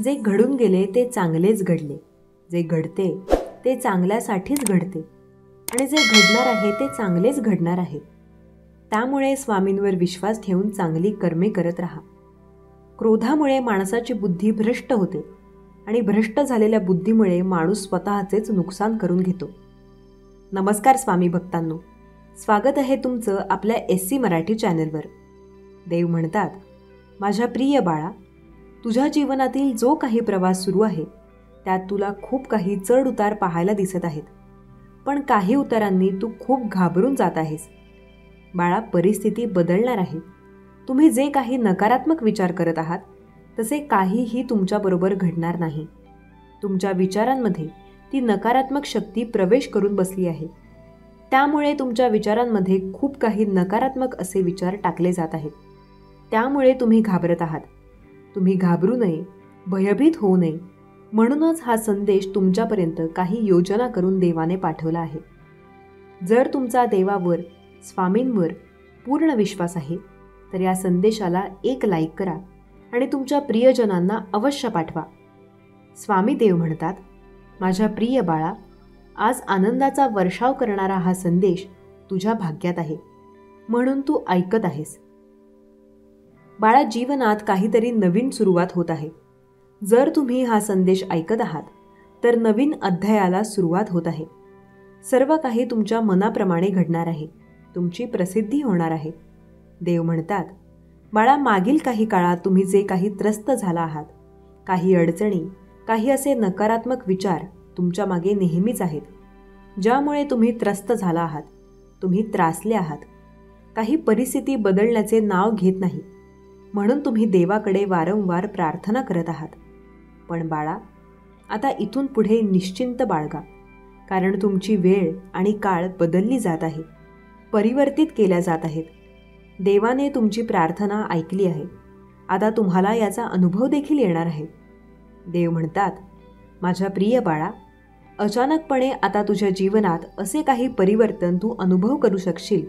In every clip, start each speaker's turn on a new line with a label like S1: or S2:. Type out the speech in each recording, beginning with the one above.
S1: जे घडून गेले ते चांगलेच घडले, जे घडते ते चांगल्यासाठीच घडते आणि जे घडणार आहे ते चांगलेच घडणार आहे. त्यामुळे स्वामींवर विश्वास ठेवून चांगली कर्मे करत राहा. क्रोधामुळे माणसाची बुद्धी भ्रष्ट होते आणि भ्रष्ट झालेल्या बुद्धीमुळे माणूस स्वतःचेच नुकसान करून घेतो. नमस्कार स्वामी भक्तांनो, स्वागत आहे तुमचं आपल्या SC मराठी चॅनलवर. देव म्हणतात, माझ्या प्रिय बाळा, तुझ्या जीवनातील जो काही प्रवास सुरू आहे त्यात तुला खूप काही चढ उतार पाहायला दिसत आहेत, पण काही उतारांनी तू खूप घाबरून जात आहेस. बाळा, परिस्थिती बदलणार आहे. तुम्ही जे काही नकारात्मक विचार करत आहात तसे काहीही तुमच्याबरोबर घडणार नाही. तुमच्या विचारांमध्ये ती नकारात्मक शक्ती प्रवेश करून बसली आहे. त्यामुळे तुमच्या विचारांमध्ये खूप काही नकारात्मक असे विचार टाकले जात आहेत. त्यामुळे तुम्ही घाबरत आहात. तुम्ही घाबरू नये, भयभीत होऊ नये, म्हणूनच हा संदेश तुमच्यापर्यंत काही योजना करून देवाने पाठवला आहे. जर तुमचा देवावर, स्वामींवर पूर्ण विश्वास आहे तर या संदेशाला एक लाईक करा आणि तुमच्या प्रियजनांना अवश्य पाठवा. स्वामी देव म्हणतात, माझ्या प्रिय बाळा, आज आनंदाचा वर्षाव करणारा हा संदेश तुझ्या भाग्यात आहे, म्हणून तू ऐकत आहेस. बाळा, जीवनात काहीतरी नवीन सुरुवात होत आहे. जर तुम्ही हा संदेश ऐकत आहात तर नवीन अध्यायाला सुरुवात होत आहे. सर्व काही तुमच्या मनाप्रमाणे घडणार आहे. तुमची प्रसिद्धी होणार आहे. देव म्हणतात, बाळा, मागील काही काळात तुम्ही जे काही त्रस्त झाला आहात, काही अडचणी, काही असे नकारात्मक विचार तुमच्या मागे नेहमीच आहेत, ज्यामुळे तुम्ही त्रस्त झाला आहात, तुम्ही त्रासले आहात. काही परिस्थिती बदलण्याचे नाव घेत नाही, म्हणून तुम्ही देवाकडे वारंवार प्रार्थना करत आहात. पण बाळा, आता इथून पुढे निश्चिंत बाळगा, कारण तुमची वेळ आणि काळ बदलली जात आहे, परिवर्तित केल्या जात आहेत. देवाने तुमची प्रार्थना ऐकली आहे. आता तुम्हाला याचा अनुभव देखील येणार आहे. देव म्हणतात, माझ्या प्रिय बाळा, अचानकपणे आता तुझ्या जीवनात असे काही परिवर्तन तू अनुभव करू शकशील,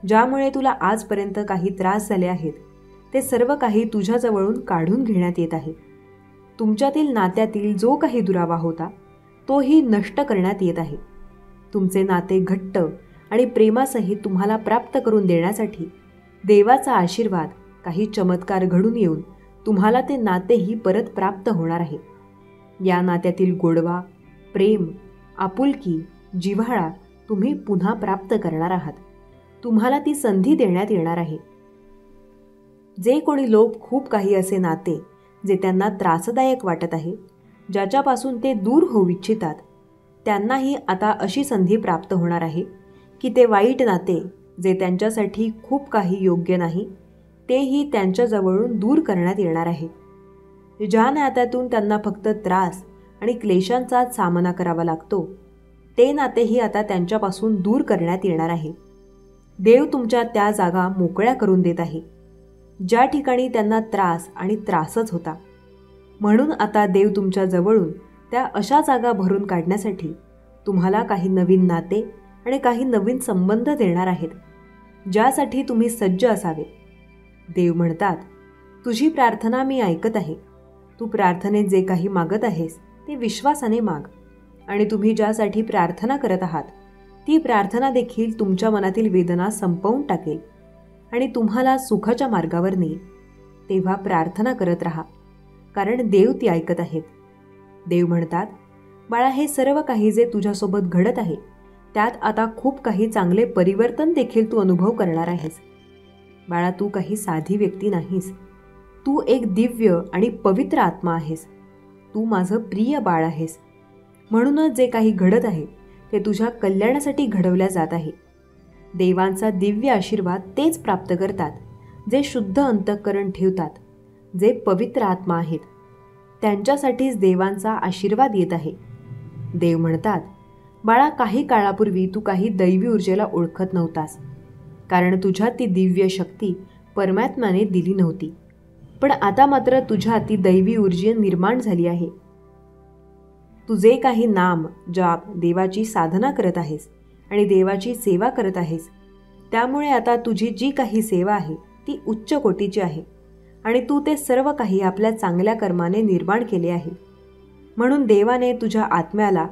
S1: ज्यामुळे तुला आजपर्यंत काही त्रास झाले आहेत ते सर्व काही तुझ्याजवळून काढून घेण्यात येत आहे. तुमच्यातील नात्यातील जो काही दुरावा होता तोही नष्ट करण्यात येत आहे. तुमचे नाते घट्ट आणि प्रेमासहित तुम्हाला प्राप्त करून देण्यासाठी देवाचा आशीर्वाद, काही चमत्कार घडून येऊन तुम्हाला ते नातेही परत प्राप्त होणार आहे. या नात्यातील गोडवा, प्रेम, आपुलकी, जिव्हाळा तुम्ही पुन्हा प्राप्त करणार आहात. तुम्हाला ती संधी देण्यात येणार आहे. जे कोणी लोक खूप काही असे नाते जे त्यांना त्रासदायक वाटत आहे, ज्याच्यापासून ते दूर होऊ इच्छितात, त्यांनाही आता अशी संधी प्राप्त होणार आहे की ते वाईट नाते जे त्यांच्यासाठी खूप काही योग्य नाही तेही त्यांच्याजवळून दूर करण्यात येणार आहे. ज्या नात्यातून त्यांना फक्त त्रास आणि क्लेशांचाच सामना करावा लागतो ते नातेही आता त्यांच्यापासून दूर करण्यात येणार आहे. देव तुमच्या त्या जागा मोकळ्या करून देत आहे ज्या ठिकाणी त्यांना त्रास आणि त्रासच होता. म्हणून आता देव तुमच्या जवळून त्या अशा जागा भरून काढण्यासाठी तुम्हाला काही नवीन नाते आणि काही नवीन संबंध देणार आहेत, ज्यासाठी तुम्ही सज्ज असावे. देव म्हणतात, तुझी प्रार्थना मी ऐकत आहे. तू प्रार्थनेत जे काही मागत आहेस ते विश्वासाने माग, आणि तुम्ही ज्यासाठी प्रार्थना करत आहात ती प्रार्थना देखील तुमच्या मनातील वेदना संपवून टाकेल आणि तुम्हाला सुखाच्या मार्गावर नेईल. तेव्हा प्रार्थना करत राहा, कारण देव ती ऐकत आहेत. देव म्हणतात, बाळा, हे सर्व काही जे तुझ्यासोबत घडत आहे त्यात आता खूप काही चांगले परिवर्तन देखील तू अनुभव करणार आहेस. बाळा, तू काही साधी व्यक्ती नाहीस. तू एक दिव्य आणि पवित्र आत्मा आहेस. तू माझं प्रिय बाळ आहेस. म्हणूनच जे काही घडत आहे ते तुझ्या कल्याणासाठी घडवल्या जात आहे. देवांचा दिव्य आशीर्वाद तेच प्राप्त करतात जे शुद्ध अंतःकरण ठेवतात, जे पवित्र आत्मा आहेत. त्यांच्यासाठीच देवांचा आशीर्वाद येत आहे. देव म्हणतात, बाळा, काही काळापूर्वी तू काही दैवी ऊर्जेला ओळखत नव्हतास, कारण तुझ्यात ती दिव्य शक्ती परमात्म्याने दिली नव्हती. पण आता मात्र तुझ्यात ती दैवी ऊर्जा निर्माण झाली आहे. तू जे काही नाम, जाप, देवाची साधना करत आहेस आणि देवाची सेवा करत आहेस, त्यामुळे आता तुझी जी काही सेवा आहे ती उच्च कोटीची आहे आणि तू ते सर्व काही आपल्या चांगल्या कर्माने निर्माण केले आहे. म्हणून देवाने तुझ्या आत्म्याला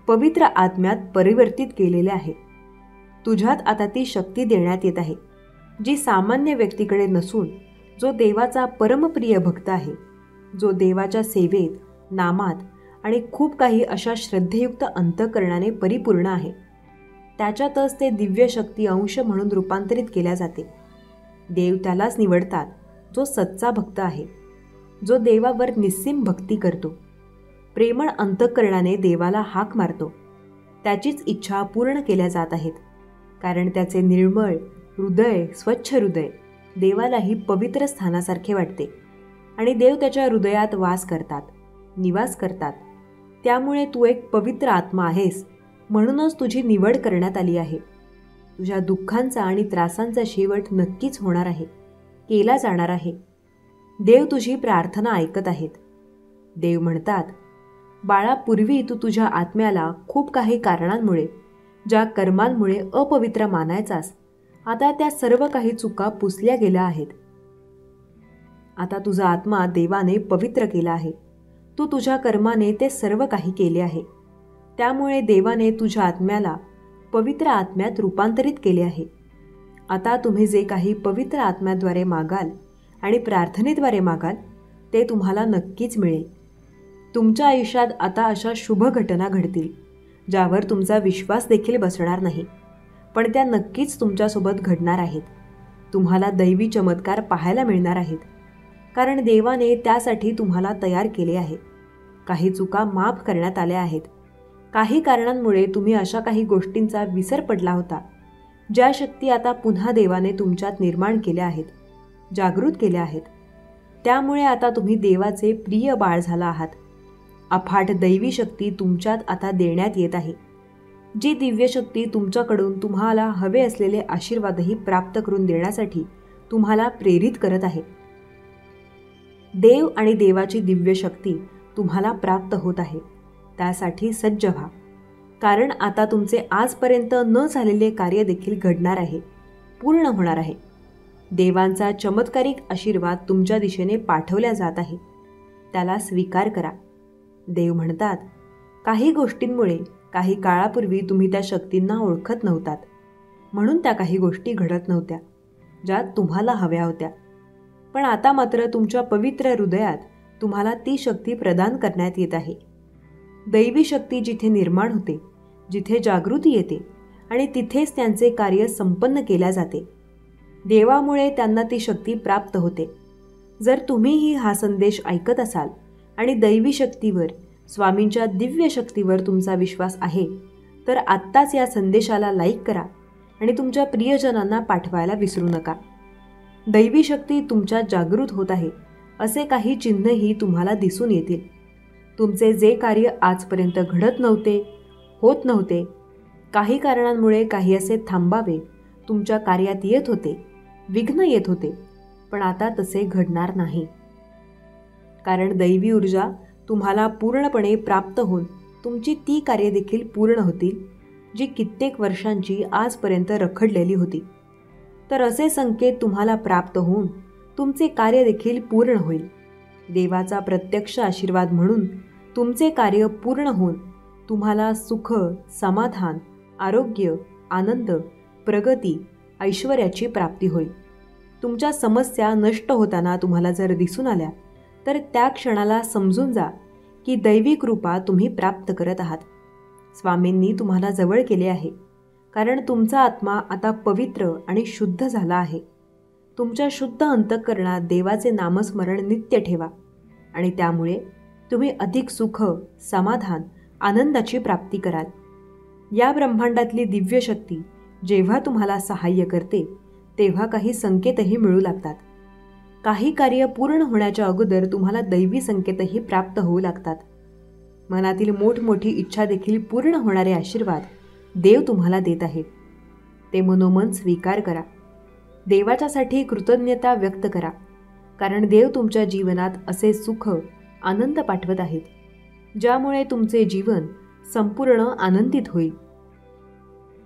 S1: पवित्र आत्म्यात परिवर्तित केलेले आहे. तुझ्यात आता ती शक्ती देण्यात येत आहे, जी सामान्य व्यक्तीकडे नसून जो देवाचा परमप्रिय भक्त आहे, जो देवाच्या सेवेत, नामात आणि खूप काही अशा श्रद्धेयुक्त अंतःकरणाने परिपूर्ण आहे, त्याच्यातच ते दिव्य शक्ती अंश म्हणून रूपांतरित केल्या जाते. देव त्यालाच निवडतात जो सच्चा भक्त आहे, जो देवावर निस्सीम भक्ती करतो, प्रेमळ अंतःकरणाने देवाला हाक मारतो. त्याचीच इच्छा पूर्ण केल्या जात आहेत, कारण त्याचे निर्मळ हृदय, स्वच्छ हृदय देवालाही पवित्र स्थानासारखे वाटते आणि देव त्याच्या हृदयात वास करतात, निवास करतात. त्यामुळे तू एक पवित्र आत्मा आहेस, म्हणूनच तुझी निवड करण्यात आली आहे. तुझ्या दुःखांचा आणि त्रासांचा शेवट नक्कीच होणार आहे, केला जाणार आहे. देव तुझी प्रार्थना ऐकत आहेत. देव म्हणतात, बाळा, पूर्वी तू तुझ्या आत्म्याला खूप काही कारणांमुळे, ज्या कर्मांमुळे अपवित्र मानायचास, आता त्या सर्व काही चुका पुसल्या गेल्या आहेत. आता तुझा आत्मा देवाने पवित्र केला आहे. तू तुझ्या कर्माने ते सर्व काही केले आहे. त्यामुळे देवाने तुझ्या आत्म्याला पवित्र आत्म्यात रूपांतरित केले आहे. आता तुम्ही जे काही पवित्र आत्म्याद्वारे मागाल आणि प्रार्थनेद्वारे मागाल, ते तुम्हाला नक्कीच मिळेल. तुमच्या आयुष्यात आता अशा शुभ घटना घडतील, ज्यावर तुमचा विश्वास देखील बसणार नाही, पण त्या नक्कीच तुमच्यासोबत घडणार आहेत. तुम्हाला दैवी चमत्कार पाहायला मिळणार आहेत, कारण देवाने त्यासाठी तुम्हाला तयार केले आहे. काही चुका माफ करण्यात आल्या आहेत. काही कारणांमुळे तुम्ही अशा काही गोष्टींचा विसर पडला होता, ज्या शक्ती आता पुन्हा देवाने तुमच्यात निर्माण केल्या आहेत, जागृत केल्या आहेत. त्यामुळे आता तुम्ही देवाचे प्रिय बाळ झाला आहात. अफाट दैवी शक्ती तुमच्यात आता देण्यात येत आहे, जी दिव्य शक्ती तुमच्याकडून तुम्हाला हवे असलेले आशीर्वादही प्राप्त करून देण्यासाठी तुम्हाला प्रेरित करत आहे. देव आणि देवाची दिव्य शक्ती तुम्हाला प्राप्त होत आहे. त्यासाठी सज्ज व्हा, कारण आता तुमचे आजपर्यंत न झालेले कार्य देखील घडणार आहे, पूर्ण होणार आहे. देवांचा चमत्कारिक आशीर्वाद तुमच्या दिशेने पाठवला जात आहे. त्याला स्वीकार करा. देव म्हणतात, काही गोष्टींमुळे काही काळापूर्वी तुम्ही त्या शक्तींना ओळखत नव्हतात, म्हणून त्या काही गोष्टी घडत नव्हत्या, ज्या तुम्हाला हव्या होत्या. पण आता मात्र तुमच्या पवित्र हृदयात तुम्हाला ती शक्ती प्रदान करण्यात येत आहे. दैवी शक्ती जिथे निर्माण होते, जिथे जागृती येते आणि तिथेच त्यांचे कार्य संपन्न केल्या जाते. देवामुळे त्यांना ती शक्ती प्राप्त होते. जर तुम्हीही हा संदेश ऐकत असाल आणि दैवी शक्तीवर, स्वामींच्या दिव्य शक्तीवर तुमचा विश्वास आहे, तर आत्ताच या संदेशाला लाईक करा आणि तुमच्या प्रियजनांना पाठवायला विसरू नका. दैवी शक्ती तुमच्यात जागृत होत आहे असे काही चिन्हही तुम्हाला दिसून येतील. तुमचे जे कार्य आजपर्यंत घडत नव्हते, होत नव्हते, काही कारणांमुळे काही असे थांबावे तुमच्या कार्यात येत होते, विघ्न येत होते, पण आता तसे घडणार नाही. कारण दैवी ऊर्जा तुम्हाला पूर्णपणे प्राप्त होऊन तुमची ती कार्य देखील पूर्ण होतील, जी कित्येक वर्षांची आजपर्यंत रखडलेली होती. तर असे संकेत तुम्हाला प्राप्त होऊन तुमचे कार्य देखील पूर्ण होईल. देवाचा प्रत्यक्ष आशीर्वाद म्हणून तुमचे कार्य पूर्ण होऊन तुम्हाला सुख, समाधान, आरोग्य, आनंद, प्रगती, ऐश्वर्याची प्राप्ती होईल. तुमच्या समस्या नष्ट होताना तुम्हाला जर दिसून आल्या, तर त्या क्षणाला समजून जा की दैवी कृपा तुम्ही प्राप्त करत आहात. स्वामींनी तुम्हाला जवळ केले आहे, कारण तुमचा आत्मा आता पवित्र आणि शुद्ध झाला आहे. तुमच्या शुद्ध अंतःकरणात देवाचे नामस्मरण नित्य ठेवा आणि त्यामुळे तुम्ही अधिक सुख, समाधान, आनंदाची प्राप्ती कराल. या ब्रह्मांडातली दिव्य शक्ती जेव्हा तुम्हाला सहाय्य करते, तेव्हा काही संकेतही मिळू लागतात. काही कार्य पूर्ण होण्याच्या अगोदर तुम्हाला दैवी संकेतही प्राप्त होऊ लागतात. मनातील मोठमोठी इच्छा देखील पूर्ण होणारे आशीर्वाद देव तुम्हाला देत आहे. ते मनोमन स्वीकार करा. देवाच्यासाठी कृतज्ञता व्यक्त करा, कारण देव तुमच्या जीवनात असे सुख, आनंद पाठवत आहेत, ज्यामुळे तुमचे जीवन संपूर्ण आनंदित होईल.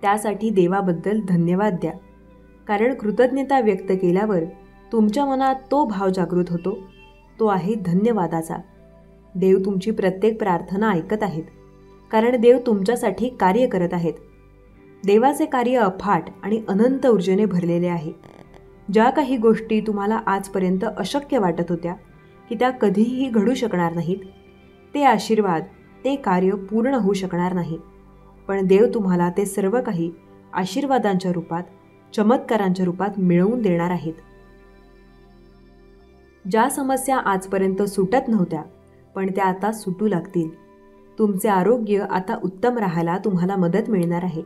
S1: त्यासाठी देवाबद्दल धन्यवाद द्या, कारण कृतज्ञता व्यक्त केल्यावर तुमच्या मनात तो भाव जागृत होतो, तो आहे धन्यवादाचा. देव तुमची प्रत्येक प्रार्थना ऐकत आहेत, कारण देव तुमच्यासाठी कार्य करत आहेत. देवाचे कार्य अफाट आणि अनंत ऊर्जेने भरलेले आहे. ज्या काही गोष्टी तुम्हाला आजपर्यंत अशक्य वाटत होत्या की त्या कधीही घडू शकणार नाहीत, ते आशीर्वाद, ते कार्य पूर्ण होऊ शकणार नाही. पण देव तुम्हाला ते सर्व काही आशीर्वादांच्या रूपात, चमत्कारांच्या रूपात मिळवून देणार आहेत. ज्या समस्या आजपर्यंत सुटत नव्हत्या, पण त्या आता सुटू लागतील. तुमचे आरोग्य आता उत्तम राहायला तुम्हाला मदत मिळणार आहे.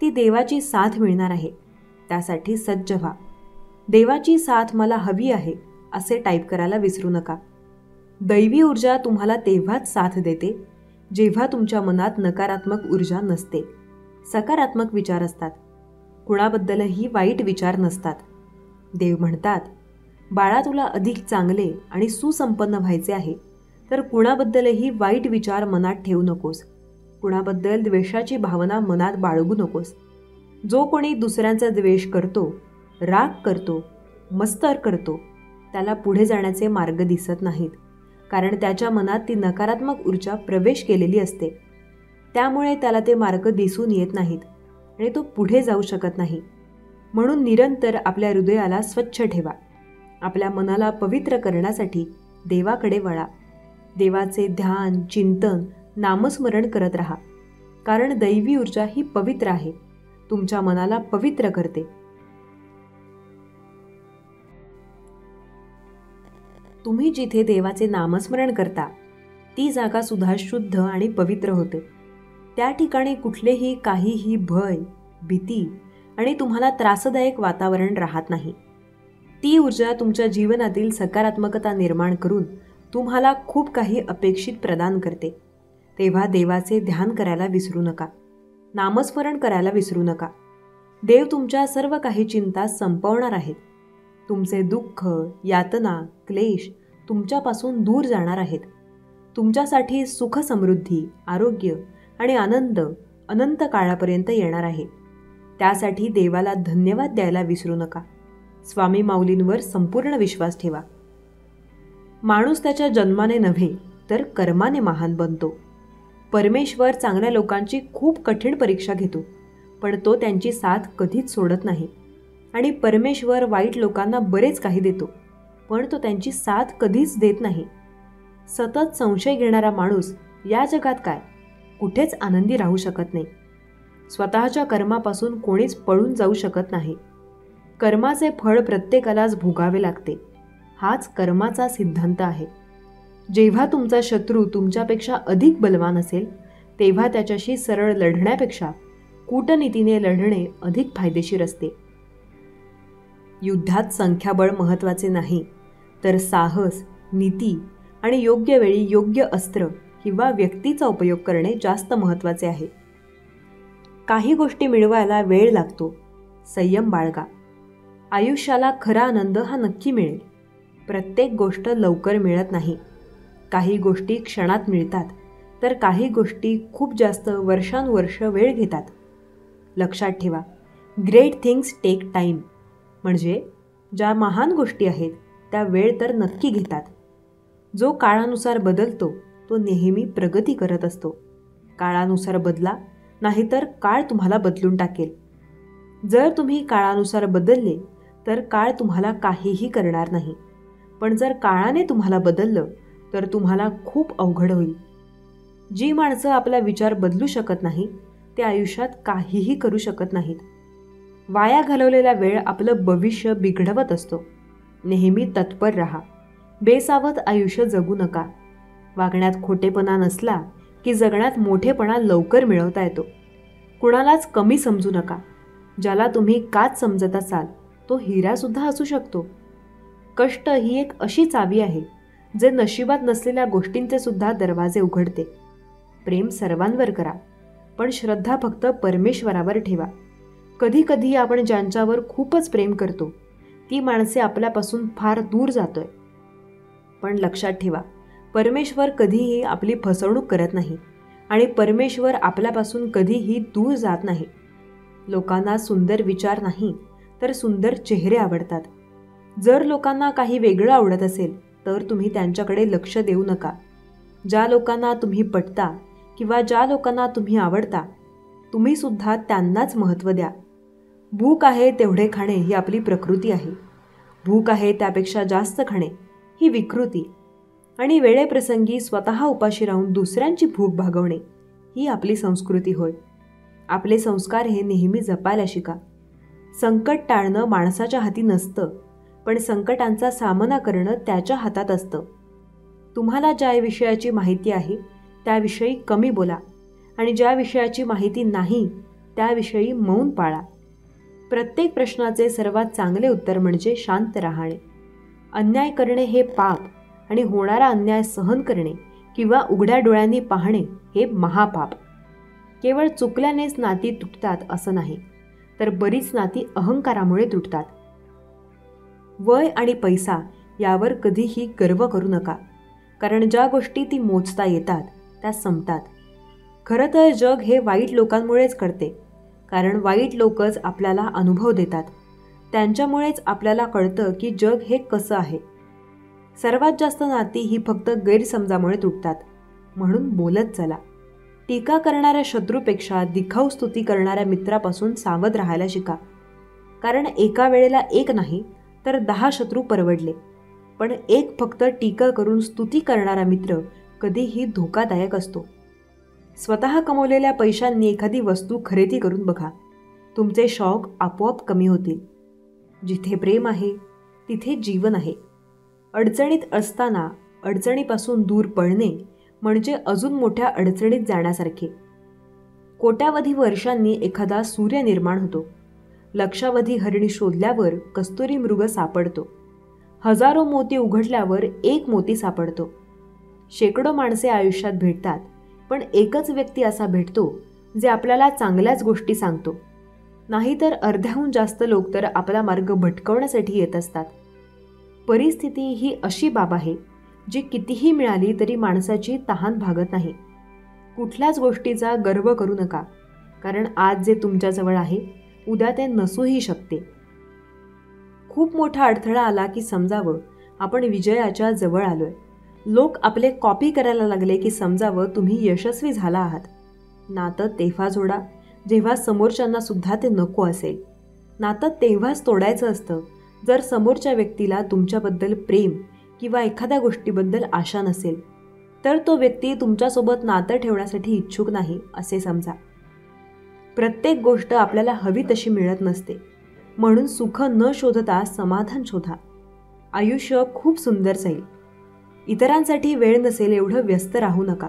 S1: ती देवाची साथ मिळणार आहे. त्यासाठी सज्ज व्हा. देवाची साथ मला हवी आहे असे टाईप करायला विसरू नका. दैवी ऊर्जा तुम्हाला तेव्हाच साथ देते जेव्हा तुमच्या मनात नकारात्मक ऊर्जा नसते. सकारात्मक विचार असतात. कुणाबद्दलही वाईट विचार नसतात. देव म्हणतात, बाळा, तुला अधिक चांगले आणि सुसंपन्न व्हायचे आहे, तर कुणाबद्दलही वाईट विचार मनात ठेवू नकोस. कुणाबद्दल द्वेषाची भावना मनात बाळगू नकोस. जो कोणी दुसऱ्यांचा द्वेष करतो, राग करतो, मत्सर करतो, त्याला पुढे जाण्याचे मार्ग दिसत नाहीत, कारण त्याच्या मनात ती नकारात्मक ऊर्जा प्रवेश केलेली असते. त्यामुळे त्याला ते मार्ग दिसून येत नाहीत आणि तो पुढे जाऊ शकत नाही. म्हणून निरंतर आपल्या हृदयाला स्वच्छ ठेवा. आपल्या मनाला पवित्र करण्यासाठी देवाकडे वळा. देवाचे ध्यान, चिंतन, नामस्मरण करत राहा, कारण दैवी ऊर्जा ही पवित्र आहे. तुमच्या मनाला पवित्र करते. तुम्ही जिथे देवाचे नामस्मरण करता, ती जागा सुद्धा शुद्ध आणि पवित्र होते. त्या ठिकाणी कुठलेही काहीही भय, भीती आणि तुम्हाला त्रासदायक वातावरण राहत नाही. ती ऊर्जा तुमच्या जीवनातील सकारात्मकता निर्माण करून तुम्हाला खूप काही अपेक्षित प्रदान करते. तेव्हा देवाचे ध्यान करायला विसरू नका. नामस्मरण करायला विसरू नका. देव तुमच्या सर्व काही चिंता संपवणार आहेत. तुमचे दुःख, यातना, क्लेश तुमच्यापासून दूर जाणार आहेत. तुमच्यासाठी सुख, समृद्धी, आरोग्य आणि आनंद अनंत काळापर्यंत येणार आहे. त्यासाठी देवाला धन्यवाद द्यायला विसरू नका. स्वामी माऊलींवर संपूर्ण विश्वास ठेवा. माणूस त्याच्या जन्माने नव्हे तर कर्माने महान बनतो. परमेश्वर चांगल्या लोकांची खूप कठीण परीक्षा घेतो, पण तो त्यांची साथ कधीच सोडत नाही. आणि परमेश्वर वाईट लोकांना बरेच काही देतो, पण तो त्यांची साथ कधीच देत नाही. सतत संशय घेणारा माणूस या जगात काय, कुठेच आनंदी राहू शकत नाही. स्वतःच्या कर्मापासून कोणीच पळून जाऊ शकत नाही. कर्माचे फळ प्रत्येकालाच भोगावे लागते. हाच कर्माचा सिद्धांत आहे. जेव्हा तुमचा शत्रू तुमच्यापेक्षा अधिक बलवान असेल, तेव्हा त्याच्याशी सरळ लढण्यापेक्षा कूटनीतीने लढणे अधिक फायदेशीर असते. युद्धात संख्याबळ महत्त्वाचे नाही, तर साहस, नीती आणि योग्य वेळी योग्य अस्त्र किंवा व्यक्तीचा उपयोग करणे जास्त महत्त्वाचे आहे. काही गोष्टी मिळवायला वेळ लागतो. संयम बाळगा. आयुष्याला खरा आनंद हा नक्की मिळेल. प्रत्येक गोष्ट लवकर मिळत नाही. काही गोष्टी क्षणात मिळतात, तर काही गोष्टी खूप जास्त वर्षानुवर्ष वेळ घेतात. लक्षात ठेवा, ग्रेट थिंग्स टेक टाईम. म्हणजे ज्या महान गोष्टी आहेत त्या वेळ तर नक्की घेतात. जो काळानुसार बदलतो तो नेहमी प्रगती करत असतो. काळानुसार बदला, नाहीतर काळ तुम्हाला बदलून टाकेल. जर तुम्ही काळानुसार बदलले तर काळ तुम्हाला काहीही करणार नाही, पण जर काळाने तुम्हाला बदललं तर तुम्हाला खूप अवघड होईल. जी माणसं आपला विचार बदलू शकत नाही ते आयुष्यात काहीही करू शकत नाहीत. वाया घालवलेला वेळ आपलं भविष्य बिघडवत असतो. नेहमी तत्पर राहा. बेसावध आयुष्य जगू नका. वागण्यात खोटेपणा नसला की जगण्यात मोठेपणा लवकर मिळवता येतो. कुणालाच कमी समजू नका. ज्याला तुम्ही काच समजत असाल तो हिरासुद्धा असू शकतो. कष्ट ही एक अशी चावी आहे जे नशिबात नसलेल्या गोष्टींचे सुद्धा दरवाजे उघडते. प्रेम सर्वांवर करा, पण श्रद्धा फक्त परमेश्वरावर ठेवा. कधी कधी आपण ज्यांच्यावर खूपच प्रेम करतो ती माणसे आपल्यापासून फार दूर जातोय. पण लक्षात ठेवा, परमेश्वर कधीही आपली फसवणूक करत नाही आणि परमेश्वर आपल्यापासून कधीही दूर जात नाही. लोकांना सुंदर विचार नाही तर सुंदर चेहरे आवडतात. जर लोकांना काही वेगळं आवडत असेल तर तुम्ही त्यांच्याकडे लक्ष देऊ नका. ज्या लोकांना तुम्ही पटता किंवा ज्या लोकांना तुम्ही आवडता, तुम्ही सुद्धा त्यांनाच महत्त्व द्या. भूक आहे तेवढे खाणे ही आपली प्रकृती आहे. भूक आहे त्यापेक्षा जास्त खाणे ही विकृती. आणि वेळेप्रसंगी स्वतः उपाशी राहून दुसऱ्यांची भूक भागवणे ही आपली संस्कृती होय. आपले संस्कार हे नेहमी जपायला शिका. संकट टाळणं माणसाच्या हाती नसतं, पण संकटांचा सामना करणं त्याच्या हातात असतं. तुम्हाला ज्या विषयाची माहिती आहे त्याविषयी कमी बोला आणि ज्या विषयाची माहिती नाही त्याविषयी मौन पाळा. प्रत्येक प्रश्नाचे सर्वात चांगले उत्तर म्हणजे शांत राहणे. अन्याय करणे हे पाप आणि होणारा अन्याय सहन करणे किंवा उघड्या डोळ्यांनी पाहणे हे महापाप. केवळ चुकल्यानेच नाती तुटतात असं नाही, तर बरीच नाती अहंकारामुळे तुटतात. वय आणि पैसा यावर कधीही गर्व करू नका, कारण ज्या गोष्टी ती मोजता येतात त्या संपतात. खरं तर जग हे वाईट लोकांमुळेच करते, कारण वाईट लोकच आपल्याला अनुभव देतात. त्यांच्यामुळेच आपल्याला कळतं की जग हे कसं आहे. सर्वात जास्त नाती ही फक्त गैरसमजामुळे तुटतात. म्हणून बोलत चला. टीका करणाऱ्या शत्रूपेक्षा दिखाऊ स्तुती करणाऱ्या मित्रापासून सावध राहायला शिका, कारण एका वेळेला एक नाही तर 10 शत्रू परवडले, पण एक फक्त टीका करून स्तुती करणारा मित्र कधीही धोकादायक असतो. स्वतः कमवलेल्या पैशांनी एखादी वस्तू खरेदी करून बघा. तुमचे शौक आपोआप कमी होतील. जिथे प्रेम आहे तिथे जीवन आहे. अडचणीत असताना अडचणीपासून दूर पळणे म्हणजे अजून मोठ्या अडचणीत जाण्यासारखे. कोट्यावधी वर्षांनी एखादा सूर्य निर्माण होतो. लक्षावधी हरिणी शोधल्यावर कस्तुरी मृग सापडतो. हजारो मोती उघडल्यावर एक मोती सापडतो. शेकडो माणसे आयुष्यात भेटतात, पण एकच व्यक्ती असा भेटतो जे आपल्याला चांगल्याच गोष्टी सांगतो. नाहीतर अर्ध्याहून जास्त लोक तर आपला मार्ग भटकवण्यासाठी येत असतात. परिस्थिती ही अशी बाब आहे जी कितीही मिळाली तरी माणसाची तहान भागत नाही. कुठल्याच गोष्टीचा गर्व करू नका, कारण आज जे तुमच्याजवळ आहे उद्या ते नसूही शकते. खूप मोठा अडथळा आला की समजावं आपण विजयाच्या जवळ आलोय. लोक आपले कॉपी करायला लागले की समजावं तुम्ही यशस्वी झाला आहात. नातं तेव्हा जोडा जेव्हा समोरच्यांना सुद्धा ते नको असेल. नातं तेव्हाच तोडायचं असतं जर समोरच्या व्यक्तीला तुमच्याबद्दल प्रेम किंवा एखाद्या गोष्टीबद्दल आशा नसेल, तर तो व्यक्ती तुमच्यासोबत नातं ठेवण्यासाठी इच्छुक नाही असे समजा. प्रत्येक गोष्ट आपल्याला हवी तशी मिळत नसते, म्हणून सुख न शोधता समाधान शोधा. आयुष्य खूप सुंदर जाईल. इतरांसाठी वेळ नसेल एवढं व्यस्त राहू नका.